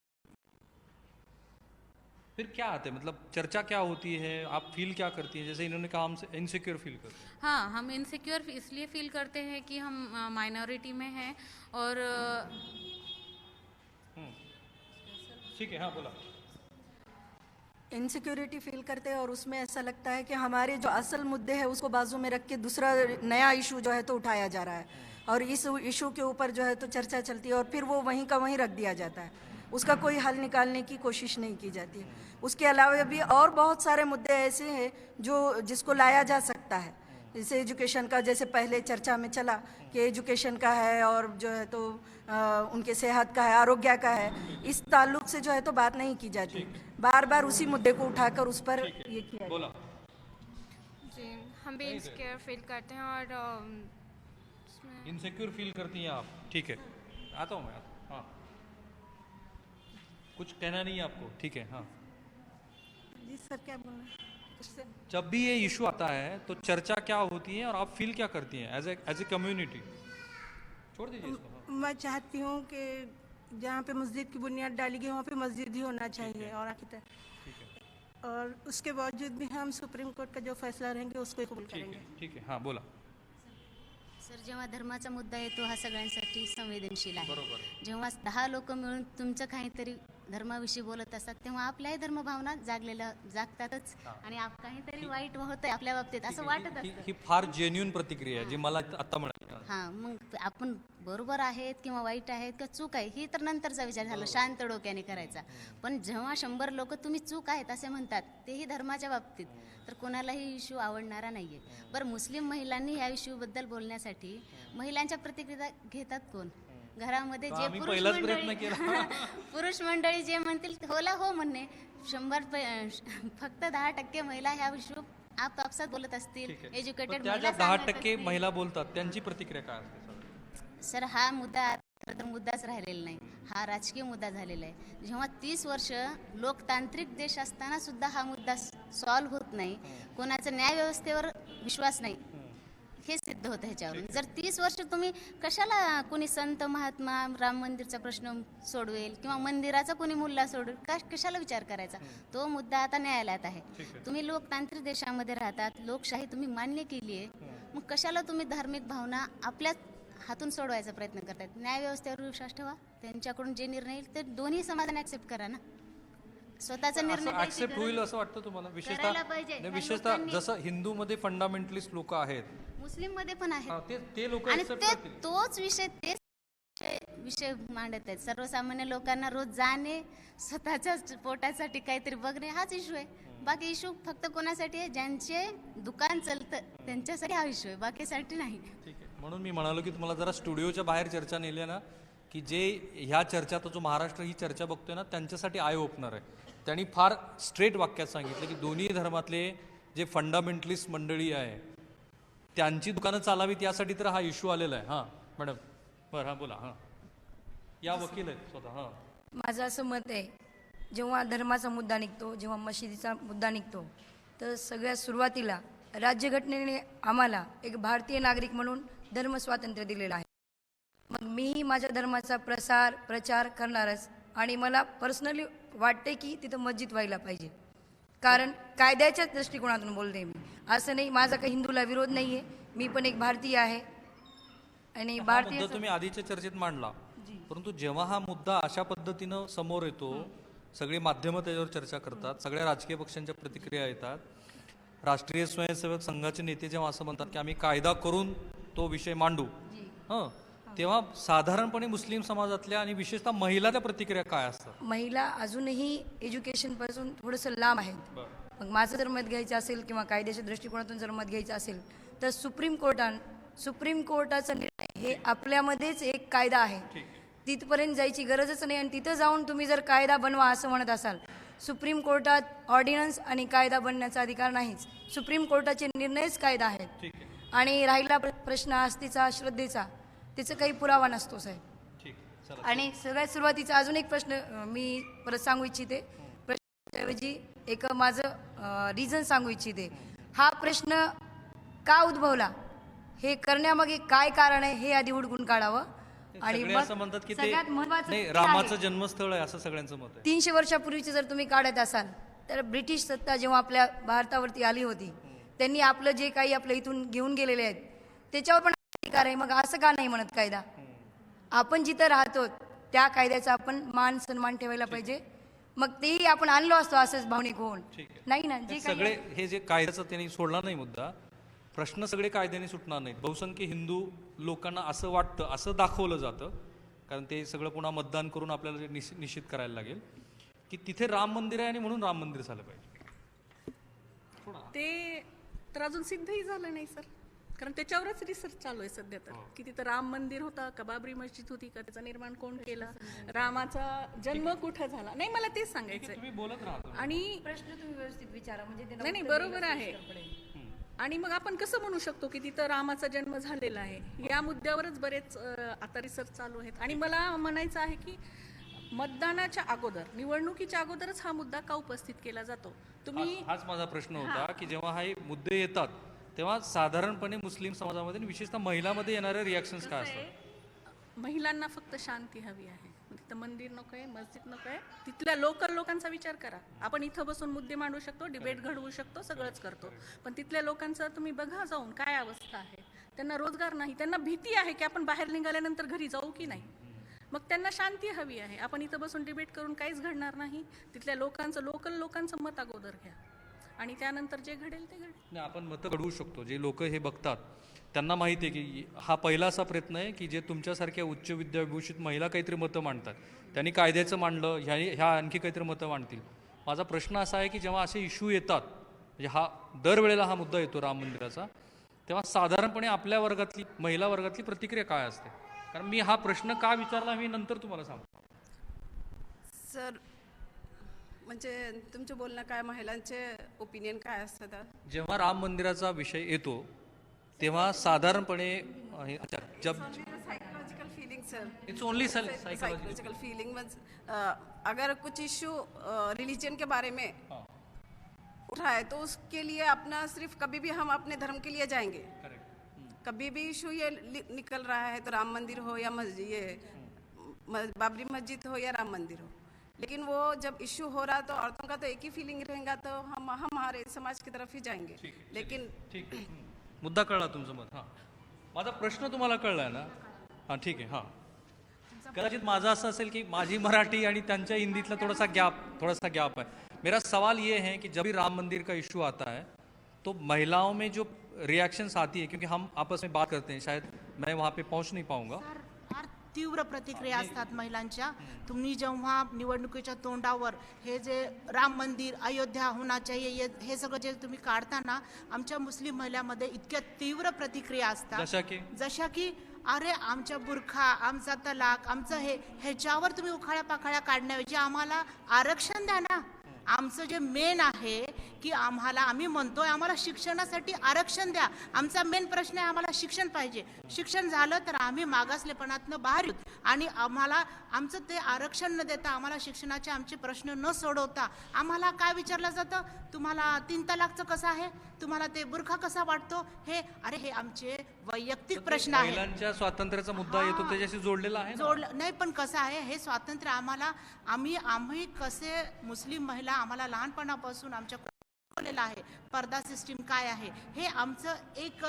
फिर क्या आते हैं, मतलब चर्चा क्या होती है, आप फील क्या करती हैं? जैसे इन्होंने कहा हम इनसिक्योर फील करते हैं. हाँ, हम इनसिक्योर इसलिए फील करते हैं कि हम माइनॉरिटी में हैं और ठीक है. हाँ, बोला. इनसिक्योरिटी फील करते हैं और उसमें ऐसा लगता है कि हमारे जो असल मुद्दे हैं उसको बाजू में रख के दूसरा नया इशू जो है तो उठाया जा रहा है और इस इशू के ऊपर जो है तो चर्चा चलती है और फिर वो वहीं का वहीं रख दिया जाता है. उसका कोई हल निकालने की कोशिश नहीं की जाती है. उसके अलावा भी और बहुत सारे मुद्दे ऐसे हैं जिसको लाया जा सकता है. जैसे एजुकेशन का, जैसे पहले चर्चा में चला कि एजुकेशन का है और जो है तो उनके सेहत का है, आरोग्य का है. इस ताल्लुक से जो है तो बात नहीं की जाती. बार बार उसी मुद्दे को उठाकर उस पर ये किया. बोला. जी, हम भी इनसिक्योर फील करते हैं और इनसिक्योर फील करती हैं आप? ठीक है, आता हूँ मैं. हाँ, कुछ कहना नहीं है आपको? ठीक है. हाँ जी सर, क्या बोलना है? जब भी ये इशू आता है तो चर्चा क्या होती है और आप फील क्या करती हैं एज ए कम्युनिटी? छोड़ दीजिए इसको. मैं चाहती हूँ कि जहाँ पे मस्जिद की बुनियाद डाली गई वहाँ पे मस्जिद ही होना चाहिए और और उसके बावजूद भी हम सुप्रीम कोर्ट का जो फैसला रहेंगे उसको कबूल करेंगे. ठीक है. हाँ, बोला. सर, जेव्हा धर्माचा मुद्दा येतो हा सगळ्यांसाठी संवेदनशील आहे. बरोबर. जेव्हा 10 लोक मिळून तुमचं काहीतरी धर्माविषयी बोलत असतात तेव्हा आपल्याही धर्मभावना जागतातच आणि काहीतरी वाईट होतंय आपल्या बाबतीत असं वाटत असतं. ही फार जेन्युइन प्रतिक्रिया आहे जी मला आता म्हणाली. हां, मग आपण बरोबर आहेत किंवा वाईट आहेत किंवा चूक आहे ही तर नंतरचा विचार झाला, शांत डोक्याने करायचा. पण जेव्हा 100 लोक तुम्ही चूक आहेत असे म्हणतात, तेही धर्माच्या बाबतीत, तर कोणालाही इश्यू आवडणारा नाहीये. बरं, मुस्लिम महिलांनी ह्या इश्यूबद्दल बोलण्यासाठी महिलांच्या प्रतिक्रिया घेतात कोण? घरामध्ये जे पुरुष मंडळी जे म्हणतील होला हो म्हणणे. 100 फक्त 10% महिला ह्या इश्यू आपापसात बोलत असतील. एज्युकेटेड महिला 10% महिला बोलतात त्यांची प्रतिक्रिया काय असते? सर, हा मुद्दा खरं तर मुद्दाच राहिलेला नाही, हा राजकीय मुद्दा झालेला आहे. जेव्हा 30 वर्ष लोकतांत्रिक देश असताना सुद्धा हा मुद्दा सॉल्व्ह होत नाही, कोणाचा न्यायव्यवस्थेवर विश्वास नाही, हे सिद्ध होतं ह्याच्यावरून. जर 30 वर्ष तुम्ही कशाला कोणी संत महात्मा राम मंदिरचा प्रश्न सोडवेल किंवा मंदिराचा कोणी मुल्ला सोडवेल, कशाला विचार करायचा? तो मुद्दा आता न्यायालयात आहे. तुम्ही लोकतांत्रिक देशामध्ये राहतात, लोकशाही तुम्ही मान्य केली आहे, मग कशाला तुम्ही धार्मिक भावना आपल्या हातून सोडवायचा प्रयत्न करतायत? न्यायव्यवस्थेवर विश्वास ठेवा, त्यांच्याकडून जे निर्णय येईल ते दोन्ही समाजाने ऍक्सेप्ट करा ना. स्वतःचा निर्णय घ्यायची ऍक्सेप्ट गरज होईल असं वाटतं तुम्हाला? करायला पाहिजे. नाही, ह्या विशेषतः लोकांनी- जसं हिंदूमध्ये फंडामेंटलिस्ट लोक आहेत, मुस्लिम मध्ये पण हा, आहे ते लोक आणि accept ते करतील. तोच विषय मांडत आहेत. सर्वसामान्य लोकांना रोज जाणे, स्वतःच्या पोटासाठी काहीतरी बघणे, हाच इश्यू आहे. बाकी इश्यू फक्त कोणासाठी आहे? ज्यांचे दुकान चालतं त्यांच्यासाठी हा इश्यू आहे, बाकीसाठी नाही. ठीक आहे. म्हणून मी म्हणालो की तुम्हाला जरा स्टुडिओच्या बाहेर चर्चा नेली ना, की जे ह्या चर्चा, तो जो महाराष्ट्र ही चर्चा बघतोय ना, त्यांच्यासाठी आय ओपनर आहे. त्यांनी फार स्ट्रेट वाक्यात सांगितलं की दोन्ही धर्मातले जे फंडामेंटलिस्ट मंडळी आहे त्यांची दुकानं चालावीत, यासाठी तर हा इश्यू आलेला आहे. हां मॅडम, बरं, हां बोला. हां, या वकील आहेत स्वतः. हां, माझं असं मत आहे, जेव्हा धर्माचा मुद्दा निघतो, जेव्हा मशिदीचा मुद्दा निघतो, तर सगळ्यात सुरुवातीला राज्यघटनेने आम्हाला एक भारतीय नागरिक म्हणून धर्म स्वातंत्र्य दिलेलं आहे. मग मीही माझ्या धर्माचा प्रचार करणारच. आणि मला पर्सनली वाटते की तिथं मस्जिद व्हायला पाहिजे, कारण कायद्याच्या दृष्टिकोनातून बोलते मी. असं नाही, माझा काही हिंदूला विरोध नाही आहे, मी पण एक भारतीय आहे आणि हा भारतीय मुद्दा तुम्ही आधीच्या चर्चेत मांडला, परंतु जेव्हा हा मुद्दा अशा पद्धतीनं समोर येतो, सगळी माध्यमं त्याच्यावर चर्चा करतात, सगळ्या राजकीय पक्षांच्या प्रतिक्रिया येतात, राष्ट्रीय स्वयंसेवक संघाचे नेते जेव्हा असं म्हणतात की आम्ही कायदा करून तो विषय मांडू, हं, तेव्हा साधारणपणे मुस्लिम समाजातल्या आणि विशेषतः महिलाच्या प्रतिक्रिया काय असतात? महिला अजूनही एज्युकेशनपासून थोडंसं लांब आहेत. मग माझं जर मत घ्यायचं असेल किंवा कायद्याच्या दृष्टिकोनातून जर मत घ्यायचं असेल तर सुप्रीम कोर्टाचा निर्णय हे आपल्यामध्येच एक कायदा आहे, तिथपर्यंत जायची गरजच नाही. आणि तिथं जाऊन तुम्ही जर कायदा बनवा असं म्हणत असाल, सुप्रीम कोर्टात ऑर्डिनन्स आणि कायदा बनण्याचा अधिकार नाहीच. सुप्रीम कोर्टाचे निर्णयच कायदा आहेत. आणि राहिला प्रश्न आस्थेचा, श्रद्धेचा, त्याचा काही पुरावा नसतो साहेब. आणि सगळ्यात सुरुवातीचा अजून एक प्रश्न मी परत सांगू इच्छिते, प्रश्नाऐवजी एक माझं रिझन सांगू इच्छिते. हा प्रश्न का उद्भवला, हे करण्यामागे काय कारण आहे, हे आधी हुडकून काढावं. आणि सगळे असं म्हणतात की ते सगळ्यात महत्त्वाचं नाही, ते रामाचं आहे. जन्मस्थळ आहे असं सगळ्यांचं मत आहे. 300 वर्षापूर्वीचे जर तुम्ही काढत असाल तर ब्रिटिश सत्ता जेव्हा आपल्या भारतावरती आली होती, त्यांनी आपलं जे काही आपल्या इथून घेऊन गेलेले आहेत त्याच्यावर पण अधिकार आहे. मग असं का नाही म्हणत कायदा? आपण जिथं राहतो त्या कायद्याचा आपण मान सन्मान ठेवायला पाहिजे. मग तेही आपण आणलो असतो असंच भावनिक होऊन, नाही ना. जे काही सगळे हे जे कायद्याचा त्यांनी सोडला नाही मुद्दा, प्रश्न सगळे कायद्याने सुटणार नाहीत. बहुसंख्य हिंदू लोकांना असं वाटतं, असं दाखवलं जातं, कारण ते सगळं पुन्हा मतदान करून आपल्याला ते निश्चित करायला लागेल की तिथे राम मंदिर आहे आणि म्हणून राम मंदिर झालं पाहिजे. ते तर अजून सिद्धही झालं नाही सर, कारण त्याच्यावरच रिसर्च चालू आहे सध्या तर, की तिथं राम मंदिर होतं का, बाबरी मस्जिद होती का, त्याचं निर्माण कोण केलं, रामाचा जन्म कुठं झाला, नाही मला तेच सांगायचं तुम्ही बोलत राहतो आणि प्रश्न तुम्ही व्यवस्थित विचारा, म्हणजे नाही बरोबर आहे. आणि मग आपण कसं म्हणू शकतो की तिथं रामाचा जन्म झालेला आहे, या मुद्द्यावरच बरेच आता रिसर्च चालू आहेत. आणि मला म्हणायचं आहे की मतदानाच्या अगोदर, निवडणुकीच्या अगोदरच हा मुद्दा का उपस्थित केला जातो? तुम्ही हाच माझा प्रश्न होता की जेव्हा हे मुद्दे येतात तेव्हा साधारणपणे मुस्लिम समाजामध्ये आणि विशेषतः महिलांमध्ये येणारे रिॲक्शन्स काय असतात? महिलांना फक्त शांती हवी आहे. तिथं मंदिर नको आहे, मस्जिद नको आहे, तिथल्या लोकल लोकांचा विचार करा. आपण इथं बसून मुद्दे मांडू शकतो, डिबेट घडवू शकतो, सगळंच करतो, पण तिथल्या लोकांचं तुम्ही बघा जाऊन काय अवस्था आहे. त्यांना रोजगार नाही, त्यांना भीती आहे की आपण बाहेर निघाल्यानंतर घरी जाऊ की नाही. मग त्यांना शांती हवी आहे. आपण इथं बसून डिबेट करून काहीच घडणार नाही. तिथल्या लोकांचं, लोकल लोकांचं मत अगोदर घ्या आणि त्यानंतर जे घडेल ते घडेल. नाही, आपण मतं घडवू शकतो. जे लोक हे बघतात त्यांना माहिती आहे की हा पहिला असा प्रयत्न आहे की जे तुमच्यासारख्या उच्च विद्याविभूषित महिला काहीतरी मतं मांडतात, त्यांनी कायद्याचं मांडलं, ह्या आणखी काहीतरी मतं मांडतील. माझा प्रश्न असा आहे की जेव्हा असे इश्यू येतात, म्हणजे हा दरवेळेला हा मुद्दा येतो राम मंदिराचा, तेव्हा साधारणपणे आपल्या वर्गातली, महिला वर्गातली प्रतिक्रिया काय असते? कारण मी हा प्रश्न का विचारला मी नंतर तुम्हाला सांगतो. सर, म्हणजे तुमचं बोलणं काय, महिलांचे ओपिनियन काय असतात? जेव्हा राम मंदिराचा विषय येतो तेव्हा साधारणपणे psychological feelings sir it's only psychological psychological feeling अगर कुछ इश्यू रिलीजन के बारे में उठाए तो उसके लिए अपना सिर्फ कभी भी हम अपने धर्म के लिए जाएंगे। कभी भी इशू ये निकल रहा है तो राम मंदिर हो या मस्जिद, ये बाबरी मस्जिद हो या राम मंदिर हो, लेकिन वो जब इश्यू हो रहा तो औरतों का तो एक ही फीलिंग रहेगा, तो हम हमारे समाज की तरफ ही जाएंगे। लेकिन ठीक आहे. मुद्दा कळला तुमचं मत. हां, माझा प्रश्न तुम्हाला कळलाय ना? हां, ठीक आहे. हां, कदाचित माझं असं असेल की माझी मराठी आणि त्यांच्या हिंदीतला थोड़ा सा गैप है. मेरा सवाल ये है कि जब भी राम मंदिर का इशू आता है तो महिलाओं में जो रिएक्शंस आती है, क्योंकि हम आपस में बात करते हैं, शायद मैं वहाँ पे पहुँच नहीं पाऊंगा. फार तीव्र प्रतिक्रिया असतात महिलांच्या. तुम्ही जेव्हा निवडणुकीच्या तोंडावर हे जे राम मंदिर अयोध्या होना चाहिए हे सगळं जे तुम्ही काढताना आमच्या मुस्लिम महिलांमध्ये इतक्या तीव्र प्रतिक्रिया असतात, जशा की अरे आमच्या बुरखा, आमचा तलाक, आमचं हे ह्याच्यावर तुम्ही उखाळ्या पाखाळ्या काढण्याऐवजी आम्हाला आरक्षण द्या ना. आमचं जे मेन आहे की आम्ही म्हणतोय आम्हाला शिक्षणासाठी आरक्षण द्या. आमचा मेन प्रश्न आहे आम्हाला शिक्षण पाहिजे. शिक्षण झालं तर आम्ही मागासलेपणातनं बाहेर येऊ. आणि आम्हाला आमचं ते आरक्षण न देता, आम्हाला शिक्षणाचे आमचे प्रश्न न सोडवता आम्हाला काय विचारलं जातं, तुम्हाला 3 तलाकचं कसं आहे, तुम्हाला ते बुरखा कसा वाटतो, हे अरे हे आमचे वैयक्तिक प्रश्न आहेत. महिलांच्या स्वातंत्र्याचा मुद्दा येतो त्याच्याशी जोडलेला आहे. जोडलं नाही, पण कसं आहे हे स्वातंत्र्य आम्हाला आम्ही कसे मुस्लिम महिला आम्हाला लहानपणापासून आमच्या शिकवलेलं आहे. पर्दा सिस्टीम काय आहे हे आमचं एक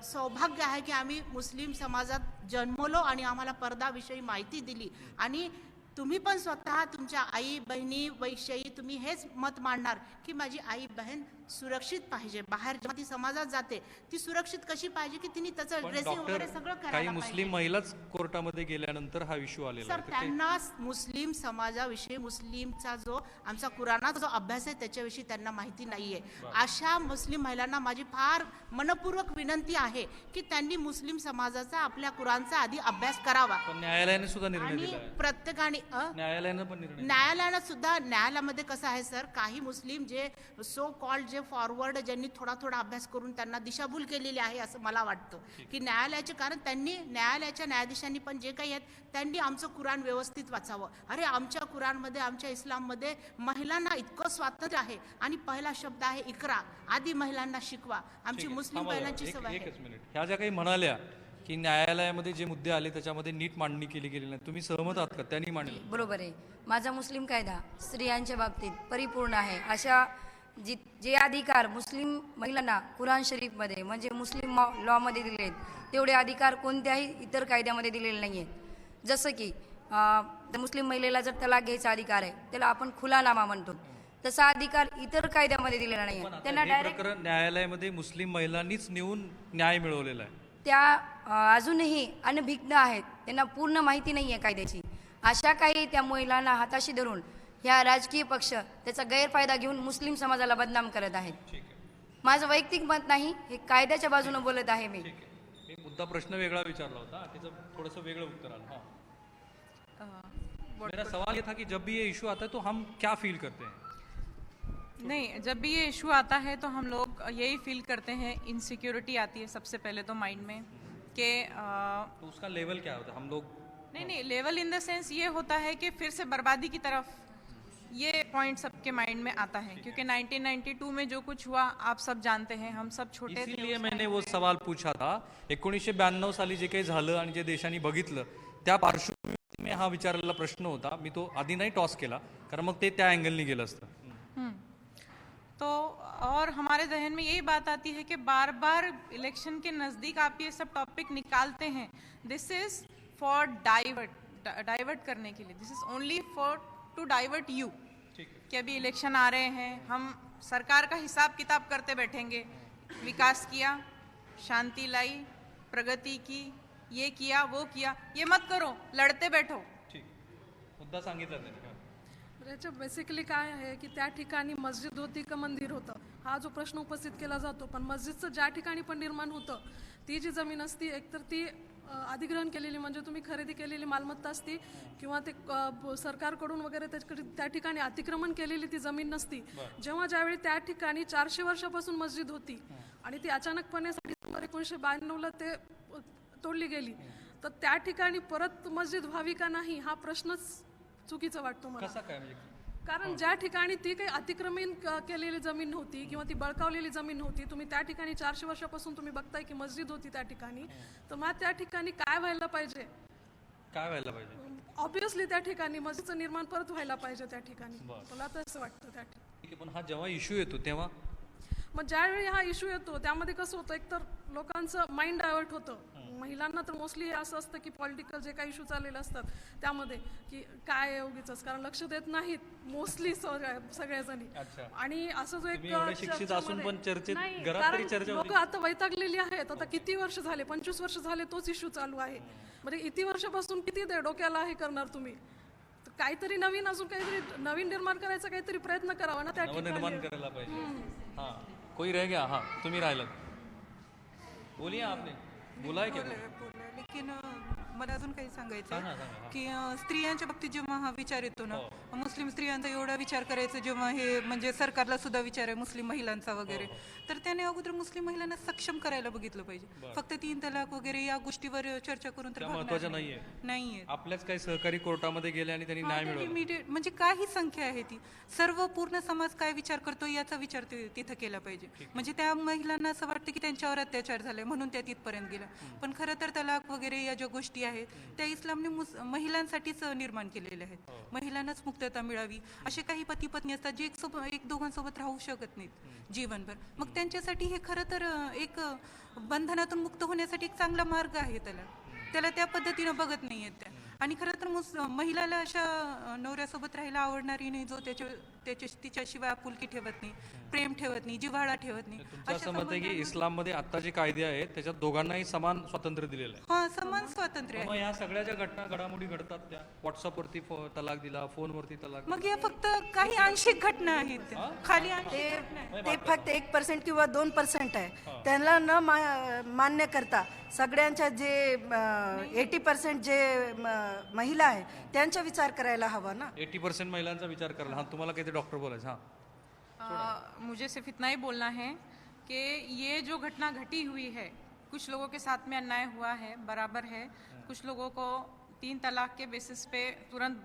सौभाग्य आहे की आम्ही मुस्लिम समाजात जन्मलो आणि आम्हाला पर्दाविषयी माहिती दिली. आणि तुम्ही पण स्वतः तुमच्या आई बहिणी विषयी तुम्ही हेच मत मांडणार की माझी आई बहीण सुरक्षित पाहिजे. बाहेर जेव्हा ती समाजात जाते ती सुरक्षित कशी पाहिजे की तिने त्याचं ड्रेसिंग वगैरे सगळं काही करायला मुस्लिम महिलाच कोर्टामध्ये गेल्यानंतर हा इश्यू आलेला सर, आहे. त्यांना मुस्लिम समाजाविषयी, मुस्लिमचा जो आमचा कुराणाचा जो अभ्यास आहे त्याच्याविषयी त्यांना माहिती नाहीये. अशा मुस्लिम महिलांना माझी फार मनपूर्वक विनंती आहे की त्यांनी मुस्लिम समाजाचा, आपल्या कुराणचा आधी अभ्यास करावा. पण न्यायालयाने सुद्धा निर्णय आणि दिला आहे. प्रत्येकाने न्यायालयानं पण निर्णय न्यायालयानं सुद्धा, न्यायालयामध्ये कसं आहे सर, काही मुस्लिम जे सो कॉल्ड जे फॉरवर्ड ज्यांनी थोडा अभ्यास करून त्यांना दिशाभूल केलेली आहे असं मला वाटतं की न्यायालयाचे, कारण त्यांनी न्यायालयाच्या न्यायाधीशांनी पण जे काही आहेत त्यांनी आमचं कुराण व्यवस्थित वाचावं. अरे आमच्या कुराणमध्ये, आमच्या इस्लाममध्ये महिलांना इतकं स्वातंत्र्य आहे आणि पहिला शब्द आहे इकरा, आधी महिलांना शिकवा. आमची मुस्लिम महिलांची सवय आहे. एकच मिनिट. ह्या ज्या काही म्हणाल्या की न्यायालयामध्ये जे मुद्दे आले त्याच्यामध्ये नीट मांडणी केली गेली नाही, तुम्ही सहमत आहात का? त्यांनी मांडली बरोबर आहे. माझा मुस्लिम कायदा स्त्रियांच्या बाबतीत परिपूर्ण आहे. अशा जे अधिकार मुस्लिम महिलांना कुराण शरीफमध्ये म्हणजे मुस्लिम लॉमध्ये दिले आहेत तेवढे अधिकार कोणत्याही इतर कायद्यामध्ये दिलेले नाही आहेत. जसं की मुस्लिम महिलेला जर तलाक घ्यायचा अधिकार आहे त्याला आपण खुलानामा म्हणतो, तसा अधिकार इतर कायद्यामध्ये दिलेला नाही आहे. त्यांना डायरेक्ट न्यायालयामध्ये मुस्लिम महिलांनीच नेऊन न्याय मिळवलेला आहे. त्या अजूनही अनभिज्ञ आहेत, त्यांना पूर्ण माहिती नाही आहे कायद्याची. अशा काही त्या महिलांना हाताशी धरून ह्या राजकीय पक्ष त्याचा गैरफायदा घेऊन मुस्लिम समाजाला बदनाम करत आहेत. माझं वैयक्तिक मत नाही, हे कायद्याच्या बाजूने बोलत आहे मी. मुद्दा प्रश्न वेगळा विचारला होता, त्याचं थोडंसं वेगळं उत्तर आलं. मेरा सवाल ये था कि जब भी ये इशू आता है तो हम क्या फील करते हैं? नहीं, जब भी ये इशू आता है तो हम लोग यही फील करते हैं, इनसिक्योरिटी आती है सबसे पहले तो माइंड में कि तो उसका लेवल क्या होता है? हम लोग नहीं, लेवल इन द सेंस ये होता है कि फिर से बर्बादी की तरफ, ये पॉइंट सबके माइंड में आता है. क्योंकि 1992 में जो कुछ हुआ आप सब जानते हैं, हम सब छोटे थे. इसीलिए मैंने वो सवाल पूछा था. 1992 साली जे काही झालं आणि जे देशांनी बघितलं त्या पार्श्वभूमीवर हा विचारलेला प्रश्न होता. मी तो आधी नाही टॉस केला कारण मग ते त्या अँगलनी गेलं असतं. तो और हमारे जहन में यही बात आती है कि बार बार इलेक्शन के नज़दीक आप ये सब टॉपिक निकालते हैं. दिस इज फॉर डाइवर्ट करने के लिए. This is only for to divert you कि अभी इलेक्शन आ रहे हैं, हम सरकार का हिसाब किताब करते बैठेंगे. विकास किया, शांति लाई, प्रगति की, ये किया वो किया, ये मत करो, लड़ते बैठो. मुद्दा सांगितला त्यांनी. याच्या बेसिकली काय आहे की त्या ठिकाणी मस्जिद होती का मंदिर होतं हा जो प्रश्न उपस्थित केला जातो. पण मस्जिदचं ज्या ठिकाणी पण निर्माण होतं ती जी जमीन असती एकतर ती अधिग्रहण केलेली म्हणजे तुम्ही खरेदी केलेली मालमत्ता असती किंवा ते सरकारकडून वगैरे त्या ठिकाणी अतिक्रमण केलेली ती जमीन नसती. जेव्हा ज्यावेळी त्या ठिकाणी 400 वर्षापासून मस्जिद होती आणि ती अचानकपणे डिसेंबर 1992ला ते तोडली गेली, तर त्या ठिकाणी परत मस्जिद व्हावी का नाही हा प्रश्नच चुकीचा वाटतो मला. कसा काय म्हणजे कारण ज्या ठिकाणी ती काही अतिक्रमण केलेली जमीन नव्हती किंवा ती बळकावलेली जमीन नव्हती, तुम्ही त्या ठिकाणी 400 वर्षापासून तुम्ही बघताय की मस्जिद होती त्या ठिकाणी, तर मग त्या ठिकाणी काय व्हायला पाहिजे? काय व्हायला पाहिजे? ऑब्विसली त्या ठिकाणी मस्जिदचं निर्माण परत व्हायला पाहिजे त्या ठिकाणी. मला तर असं वाटतं त्या ठिकाणी. ठीक आहे, पण हा जेव्हा इश्यू येतो तेव्हा मग ज्यावेळी हा इश्यू येतो त्यामध्ये कसं होतं, एकतर लोकांचं माइंड डायव्हर्ट होतं. महिलांना तर मोस्टली असं असतं की पॉलिटिकल जे काही इश्यू चाललेले असतात त्यामध्ये की काय उगीच, कारण लक्ष देत नाहीत मोस्टली सगळ्याजणी. आणि असं जो एक लोक आता वैतागलेली आहेत. आता किती वर्ष झाले, 25 वर्ष झाले तोच इश्यू चालू आहे. म्हणजे किती वर्षापासून किती डोक्याला हे करणार तुम्ही? काहीतरी नवीन, अजून काहीतरी नवीन निर्माण करायचा काहीतरी प्रयत्न करावा ना त्या ठिकाणी. निर्माण करायला पाहिजे. हाँ, कोई रह गया? हाँ, तुम्ही राहिलं. बोलिए आपने बोला है क्या? लेकिन मला अजून काही सांगायचं आहे की स्त्रियांच्या बाबतीत जेव्हा हा विचार येतो ना, मुस्लिम स्त्रियांचा एवढा विचार करायचा जेव्हा हे म्हणजे सरकारला सुद्धा विचार आहे मुस्लिम महिलांचा वगैरे, तर त्याने अगोदर मुस्लिम महिलांना सक्षम करायला बघितलं पाहिजे. फक्त 3 तलाक वगैरे या गोष्टीवर चर्चा करून तर महत्वाचं नाहीये. आपल्याच काही सहकारी कोर्टामध्ये गेले आणि त्यांनी न्याय मिळवला. म्हणजे काही संख्या आहे ती, सर्व पूर्ण समाज काय विचार करतो याचा विचार तिथं केला पाहिजे. म्हणजे त्या महिलांना असं वाटतं की त्यांच्यावर अत्याचार झाले म्हणून त्या तिथपर्यंत गेल्या, पण खरं तर तलाक वगैरे या ज्या गोष्टी आहेत त्या इस्लामने महिलांसाठीच निर्माण केलेल्या आहेत. महिलांनाच मुक्तता मिळावी. असे काही पती पत्नी असतात जे एक दोघांसोबत राहू शकत नाहीत जीवनभर, मग त्यांच्यासाठी हे खरं तर एक बंधनातून मुक्त होण्यासाठी एक चांगला मार्ग आहे. त्याला त्या पद्धतीनं बघत नाही आहेत त्या. आणि खरं तर महिलाला अशा नवऱ्यासोबत राहायला आवडणारी नाही जो तिच्याशिवाय आपुलकी ठेवत नाही, प्रेम ठेवत नाही, जिव्हाळा ठेवत नाही. असं मत आहे की इस्लाममध्ये आता जे कायदे आहेत त्याच्यात दोघांनाही समान स्वातंत्र्य दिलेलं आहे. हा, समान स्वातंत्र्य आहे. मग या सगळ्या ज्या घडामोडी घडतात त्या व्हॉट्सअपवरती तलाक दिला, फोनवरती तलाक, मग या फक्त काही आंशिक घटना आहेत, खाली ते फक्त 1% किंवा 2% आहे. त्यांना न मान्य करता सगळ्यांच्या जे 80% जे महिला आहे त्यांचा विचार करायला हवा ना. 80% महिलांचा विचार करायला. हाँ, तुम्हाला काही डॉक्टर बोलायचं? हाँ, मुझे सिर्फ इतना ही बोलना है कि ये जो घटना घटी हुई है, कुछ लोगों के साथ में अन्याय हुआ है, बराबर है. कुछ लोगों को 3 तलाक के बेसिस पे तुरंत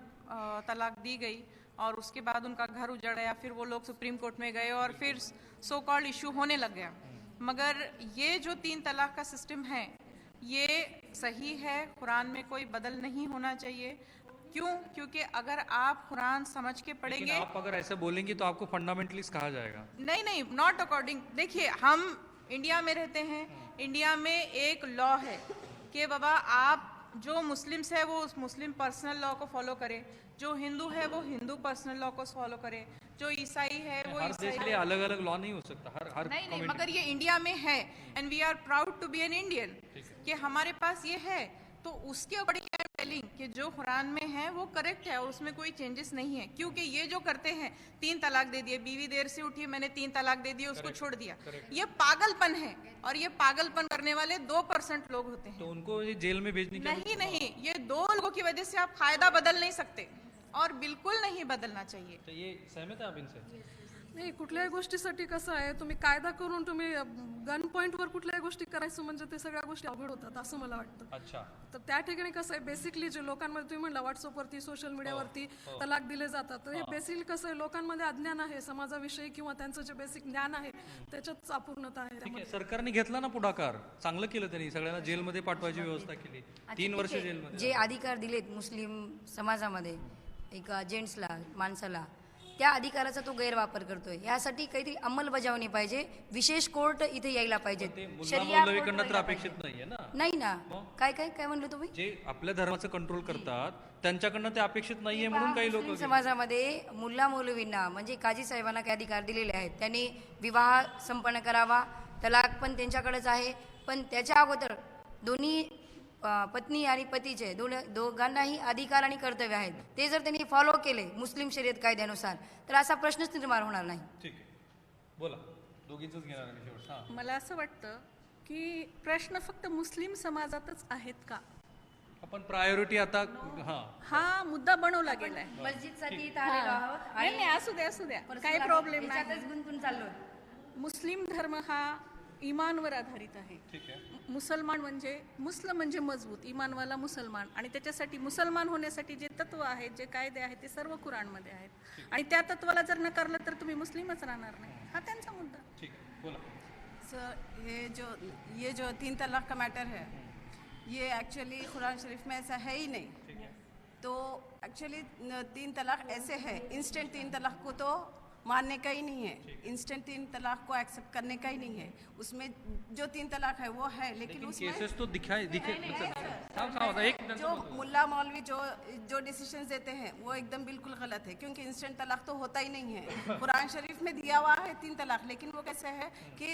तलाक दी गई और उसके बाद उनका घर उजड़ गया, फिर वो लोग सुप्रीम कोर्ट में गए और फिर सो कॉल्ड इशू होने लग गया. मगर ये जो 3 तलाक का सिस्टम है ये सही है, कुरान में कोई बदल नहीं होना चाहिए. क्यों? क्योंकि अगर आप कुरान समझ के पढ़ेंगे, आप अगर ऐसे बोलेंगे तो आपको फंडामेंटलिस्ट कहा जाएगा. नहीं, नॉट अकॉर्डिंग. देखिए, हम इंडिया में रहते हैं, इंडिया में एक लॉ है कि बाबा आप जो मुस्लिम्स है वो उस मुस्लिम पर्सनल लॉ को फॉलो करें, जो हिंदू है वो हिंदू पर्सनल लॉ को फॉलो करे, जो ईसाई है वो हर देश के लिए अलग अलग लॉ नहीं हो सकता. हर नहीं, मगर ये इंडिया में है and we are proud to be an Indian कि हमारे पास ये है. तो उसके अकॉर्डिंग आई एम टेलिंग कि जो कुरान में है वो करेक्ट है और उसमें कोई चेंजेस नहीं है. क्योंकि ये जो करते हैं 3 तलाक दे दिए, बीवी देर से उठी मैंने 3 तलाक दे दिए, उसको छोड़ दिया, ये पागलपन है. और ये पागलपन करने वाले 2% लोग होते हैं. तो उनको जेल में भेजने की नहीं, ये 2 लोगों की वजह से आप कायदा बदल नहीं सकते और बिल्कुल नहीं बदलना चाहिए. तो ये सहमत है आप इनसे? नाही, कुठल्याही गोष्टीसाठी कसं आहे, तुम्ही कायदा करून तुम्ही गन पॉईंटवर कुठल्याही गोष्टी करायचं म्हणजे ते सगळ्या गोष्टी अवघड होतात असं मला वाटतं. अच्छा. तर त्या ठिकाणी कसं आहे, बेसिकली जे लोकांमध्ये तुम्ही म्हणला व्हॉट्सअपवरती सोशल मीडियावरती तलाक दिले जातात, तर हे बेसिकली कसं आहे, लोकांमध्ये अज्ञान आहे समाजाविषयी किंवा त्यांचं जे बेसिक ज्ञान आहे त्याच्यात अपूर्णता आहे. ठीक आहे, सरकारने घेतला ना पुढाकार, चांगलं केलं त्यांनी, सगळ्यांना जेलमध्ये पाठवायची व्यवस्था केली, 3 वर्ष जेलमध्ये. जे अधिकार दिलेत मुस्लिम समाजामध्ये एक जेंट्सला, माणसाला, त्या अधिकाराचा तो गैरवापर करतोय. यासाठी काहीतरी अंमलबजावणी पाहिजे, विशेष कोर्ट इथे यायला पाहिजे. मौलवीकडनं तर अपेक्षित नाहीये ना. नाही ना. काय म्हणलं तुम्ही? जे आपल्या धर्माचं कंट्रोल करतात त्यांच्याकडनं ते अपेक्षित नाहीये म्हणून काही लोक समाजामध्ये मुल्ला मौलवींना म्हणजे काजी साहेबांना काही अधिकार दिलेले आहेत. त्यांनी विवाह संपन्न करावा, तलाक पण त्यांच्याकडेच आहे, पण त्याच्या अगोदर दोन्ही पत्नी आणि पतीचे दोघांनाही अधिकार आणि कर्तव्य आहेत. ते जर त्यांनी फॉलो केले मुस्लिम शरीयत कायद्यानुसार तर असा प्रश्नच निर्माण होणार नाही. ठीक आहे, बोला. दोघींचंच घेणार आहे शेवट. मला असं वाटतं की प्रश्न फक्त मुस्लिम समाजातच आहेत का? आपण प्रायोरिटी आता हा मुद्दा बनवला गेलाय. मस्जिदसाठी आलेलो आहोत. नाही, असू द्या काही प्रॉब्लेम नाही. गुंतून चाललो. मुस्लिम धर्म हा इमानवर आधारित आहे. ठीक आहे. मुसलमान म्हणजे मजबूत, इमानवाला मुसलमान, आणि त्याच्यासाठी मुसलमान होण्यासाठी जे तत्व आहेत, जे कायदे आहेत, ते सर्व कुराणमध्ये आहेत. आणि त्या तत्वाला जर नकारलं तर तुम्ही मुस्लिमच राहणार नाही. हा त्यांचा मुद्दा. ठीक आहे, बोला. सर ये जो 3 तलाक का मैटर है, ये एक्चुअली कुरान शरीफ में ऐसा है ही नहीं. तो एक्चुअली 3 तलाक ऐसे है, इंस्टेंट 3 तलाक को तो मानने का ही नहीं है, इंस्टेंट 3 तलाक को एक्सेप्ट करने का ही नहीं है. उसमें जो 3 तलाक है वो है, लेकिन उसमें केसेस तो दिखे जो मुल्ला मौलवी जो डिसीजन देते हैं वो एकदम बिल्कुल गलत है, क्योंकि इंस्टेंट तलाक तो होता ही नहीं है. कुरान शरीफ में दिया हुआ है 3 तलाक, लेकिन वो कैसे है कि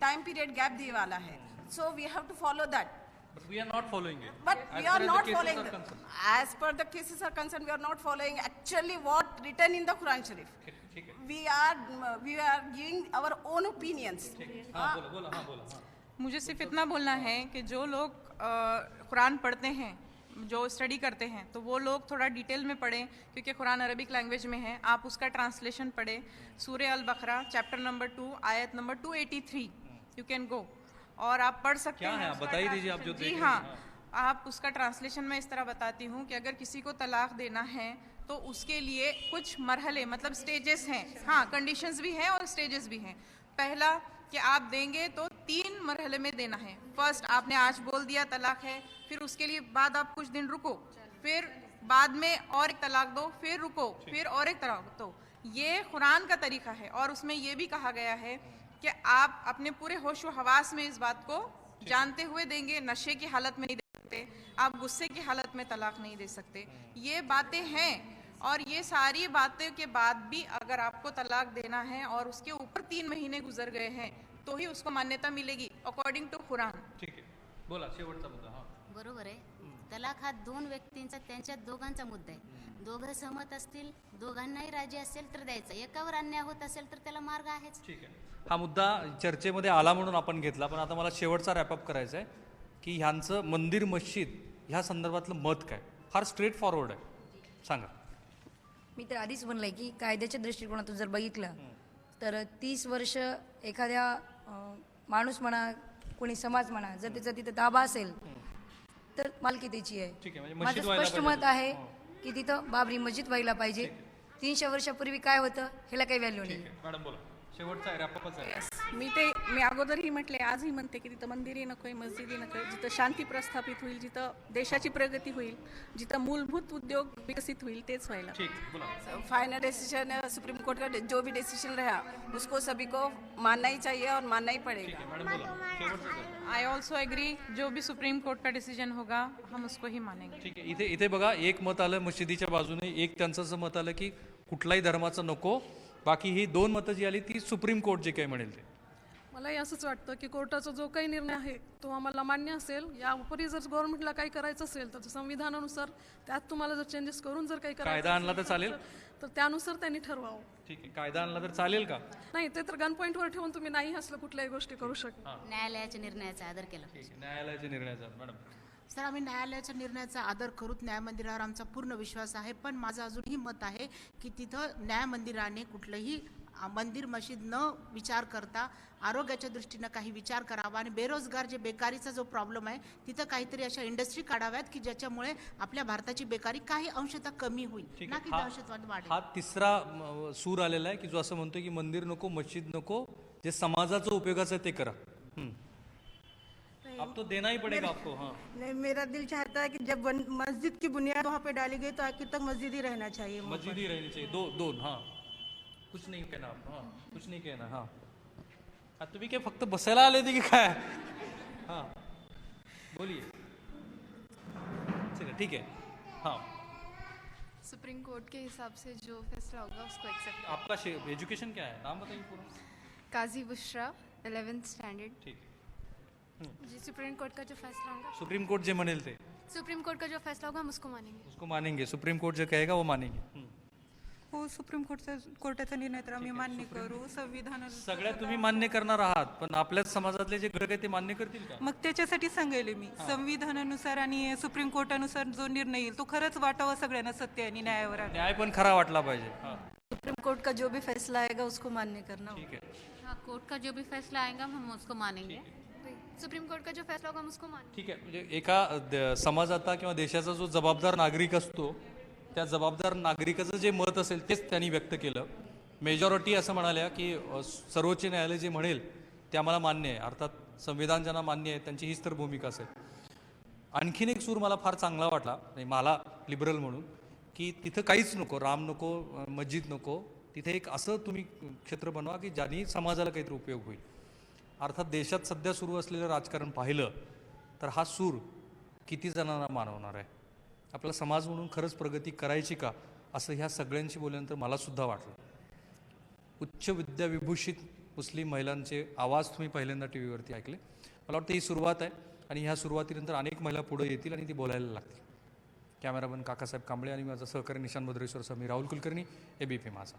टाइम पीरियड गैप दिए वाला है. So we have to follow that. But we are not following it. But we are not following. As per the cases are concerned, we are not following actually what written in the Quran Sharif. We are giving our own opinions. बोला. मुझे सिर्फ इतना बोलना है कि जो लोग कुरान पढ़ते हैं, जो स्टडी करते हैं, तो वो लोग थोड़ा डिटेल में पढ़ें, क्योंकि कुरान अरबिक लैंग्वेज में है. आप उसका ट्रांसलेशन पढ़ें. सूरह अल बकरा चैप्टर नंबर 2 आयत नंबर 283, यू कैन गो और आप पढ़ सकते हैं. आप बताइए दीजिए, आप जो जी हाँ, आप उसका ट्रांसलेशन मैं इस तरह बताती हूँ कि अगर किसी को तलाक देना है तो उसके लिए कुछ मरहले, मतलब स्टेजेस हैं. हाँ, कंडीशंस भी हैं और स्टेजेस भी हैं. पहला कि आप देंगे तो 3 मरहले में देना है. फर्स्ट आपने आज बोल दिया तलाक है, फिर उसके लिए बाद आप कुछ दिन रुको, फिर बाद में और एक तलाक दो, फिर रुको, फिर और एक तलाक दो. ये कुरान का तरीका है. और उसमें ये भी कहा गया है कि आप अपने पूरे होश व हवास में इस बात को जानते हुए देंगे. नशे की हालत में नहीं दे सकते, आप गुस्से की हालत में तलाक नहीं दे सकते. ये बातें हैं, और ये सारी बातें के बाद भी अगर आपको तलाक देना है और उसके ऊपर 3 महीने गुजर गए हैं तो ही उसको मान्यता मिलेगी अकॉर्डिंग टू कुरान. ठीक आहे, बोला शेवटचा मुद्दा. हा, बरोबर आहे. तलाक हा 2 व्यक्तींचा, त्यांच्या दोघांचा मुद्दा आहे. दोघं सहमत असतील, दोघांनाही राजी असेल तर द्यायचं. एकावर अन्याय होत असेल तर त्याला मार्ग आहेच. ठीक आहे. हा मुद्दा चर्चेमध्ये आला म्हणून आपण घेतला, पण आता मला शेवटचा रॅपअप करायचा आहे की ह्यांचं मंदिर मस्जिद ह्या संदर्भातलं मत काय. फार स्ट्रेट फॉरवर्ड आहे, सांगा. मी तर आधीच म्हणलंय की कायद्याच्या दृष्टिकोनातून जर बघितलं तर 30 वर्ष एखाद्या माणूस म्हणा, कोणी समाज म्हणा, जर त्याचा तिथं ताबा असेल तर मालकी त्याची आहे. माझं स्पष्ट मत आहे की तिथं बाबरी मस्जिद व्हायला पाहिजे. 300 वर्षापूर्वी काय होतं ह्याला काही व्हॅल्यू नाही. मॅडम बोला, शेवटचा रॅपअपच आहे. मी अगोदरही म्हटले, आजही म्हणते की तिथं मंदिरही नकोय, मस्जिदही नकोय. जिथं शांती प्रस्थापित होईल, जिथं देशाची प्रगती होईल, जिथं मूलभूत उद्योग विकसित होईल, तेच व्हायला. फाइनल डिसीजन सुप्रीम कोर्ट का जो भी डिसीजन रहा उसको सभी को मानना ही चाहिए और मानना ही पड़ेगा. आई ऑल्सो एग्री, जो भी सुप्रीम कोर्ट का डिसीजन होगा हम उसको ही मानेंगे. ठीक आहे. इथे बघा, एक मत आलं मस्जिदीच्या बाजूने, एक त्यांचं असं मत आलं की कुठलाही धर्माचं नको. बाकी ही 2 मतं जी आली ती सुप्रीम कोर्ट जे काही म्हणेल ते. मलाही असंच वाटतं की कोर्टाचा जो काही निर्णय आहे तो आम्हाला मान्य असेल. याउपरी जर गव्हर्नमेंटला काही करायचं असेल तर संविधानानुसार त्यात तुम्हाला जर चेंजेस करून जर काही कायदा आणला तर चालेल, तर त्यानुसार त्यांनी ठरवावं. ठीक आहे. कायदा आणला तर चालेल का? नाही, ते तर गन पॉईंटवर ठेवून तुम्ही नाही असलं कुठल्याही गोष्टी करू शकता. न्यायालयाच्या निर्णयाचा आदर केला. न्यायालयाच्या निर्णयाचा. मॅडम सर, आम्ही न्यायालयाच्या निर्णयाचा आदर करूत. न्याय मंदिरावर आमचा पूर्ण विश्वास आहे. पण माझं अजूनही मत आहे की तिथं न्याय मंदिराने कुठलंही मंदिर मशीद न विचार करता आरोग्याच्या दृष्टीनं काही विचार करावा. आणि बेरोजगार, जे बेकारीचा जो प्रॉब्लेम आहे, तिथं काहीतरी अशा इंडस्ट्री काढाव्यात की ज्याच्यामुळे आपल्या भारताची बेकारी काही अंशतः कमी होईल, ना की दहशतवाद वाढेल. हा तिसरा सूर आलेला आहे की जो असं म्हणतोय की मंदिर नको, मस्जिद नको, जे समाजाचं उपयोगाचं आहे ते करा. अब तो देना ही पड़ेगा आपको. हाँ, नहीं, मेरा दिल चाहता है कि जब मस्जिद की बुनियाद वहाँ पे डाली गई तो आखिर तक मस्जिद ही रहना चाहिए. मस्जिद ही रहनी चाहिए. दोन. हाँ, कुछ नहीं कहना आप. हाँ, कुछ नहीं कहना. हाँ, तुम्ही काय फक्त बसायला आले ते की काय? हाँ, बोलिए. ठीक है. हाँ, सुप्रीम कोर्ट के हिसाब से जो फैसला होगा उसको एक्सेप्ट. आपका एजुकेशन क्या है, नाम बताइए पूरा. काजी बुशरा, 11th स्टैंडर्ड. ठीक है. जी, सुप्रीम कोर्ट का जो फैसला होगा, सुप्रीम कोर्ट जे म्हणेल ते, सुप्रीम कोर्ट का जो फैसला होगा हम उसको मानेंगे. सुप्रीम कोर्ट जे कहेगा वो मानेंगे. हो, सुप्रीम कोर्टाचा निर्णय तर आम्ही मान्य करू. संविधान सगळ्या तुम्ही मान्य करणार आहात, पण आपल्याच समाजातले जे घटक आहेत ते मान्य करतील का? मग त्याच्यासाठी सांगायले मी, संविधानानुसार आणि सुप्रीम कोर्टानुसार जो निर्णय येईल तो खरंच वाटावा सगळ्यांना, सत्य आणि न्यायावर. न्याय पण खरा वाटला पाहिजे. सुप्रीम कोर्ट का जो भी फैसला आएगा उसको मान्य करना होगा। ठीक आहे, हाँ, कोर्ट का जो भी फैसला आएगा हम उसको मानेंगे। सुप्रीम कोर्ट का जो फैसला होगा हम उसको मानेंगे। ठीक आहे. म्हणजे एका समाजाचा किंवा देशाचा जो जबाबदार नागरिक असतो त्या जबाबदार नागरिकाचं जे मत असेल तेच त्यांनी व्यक्त केलं. मेजॉरिटी असं म्हणाल्या की सर्वोच्च न्यायालय जे म्हणेल ते आम्हाला मान्य आहे, अर्थात संविधान ज्यांना मान्य आहे त्यांची हीच तर भूमिका असेल. आणखीन एक सूर मला फार चांगला वाटला, म्हणजे मला लिबरल म्हणून, की तिथं काहीच नको, राम नको, मस्जिद नको, तिथे एक असं तुम्ही क्षेत्र बनवा की ज्यांनी समाजाला काहीतरी उपयोग होईल. अर्थात देशात सध्या सुरू असलेलं राजकारण पाहिलं तर हा सूर किती जणांना मानवणार आहे. आपला समाज म्हणून खरंच प्रगती करायची का, असं ह्या सगळ्यांशी बोलल्यानंतर मलासुद्धा वाटलं. उच्च विद्याविभूषित मुस्लिम महिलांचे आवाज तुम्ही पहिल्यांदा टी व्हीवरती ऐकले. मला वाटतं ही सुरुवात आहे आणि ह्या सुरुवातीनंतर अनेक महिला पुढे येतील आणि ती बोलायला लागतील. कॅमेरामन काकासाहेब कांबळे आणि माझा सहकारी निशांत भद्रेश्वर सर, मी राहुल कुलकर्णी, ABP माझा.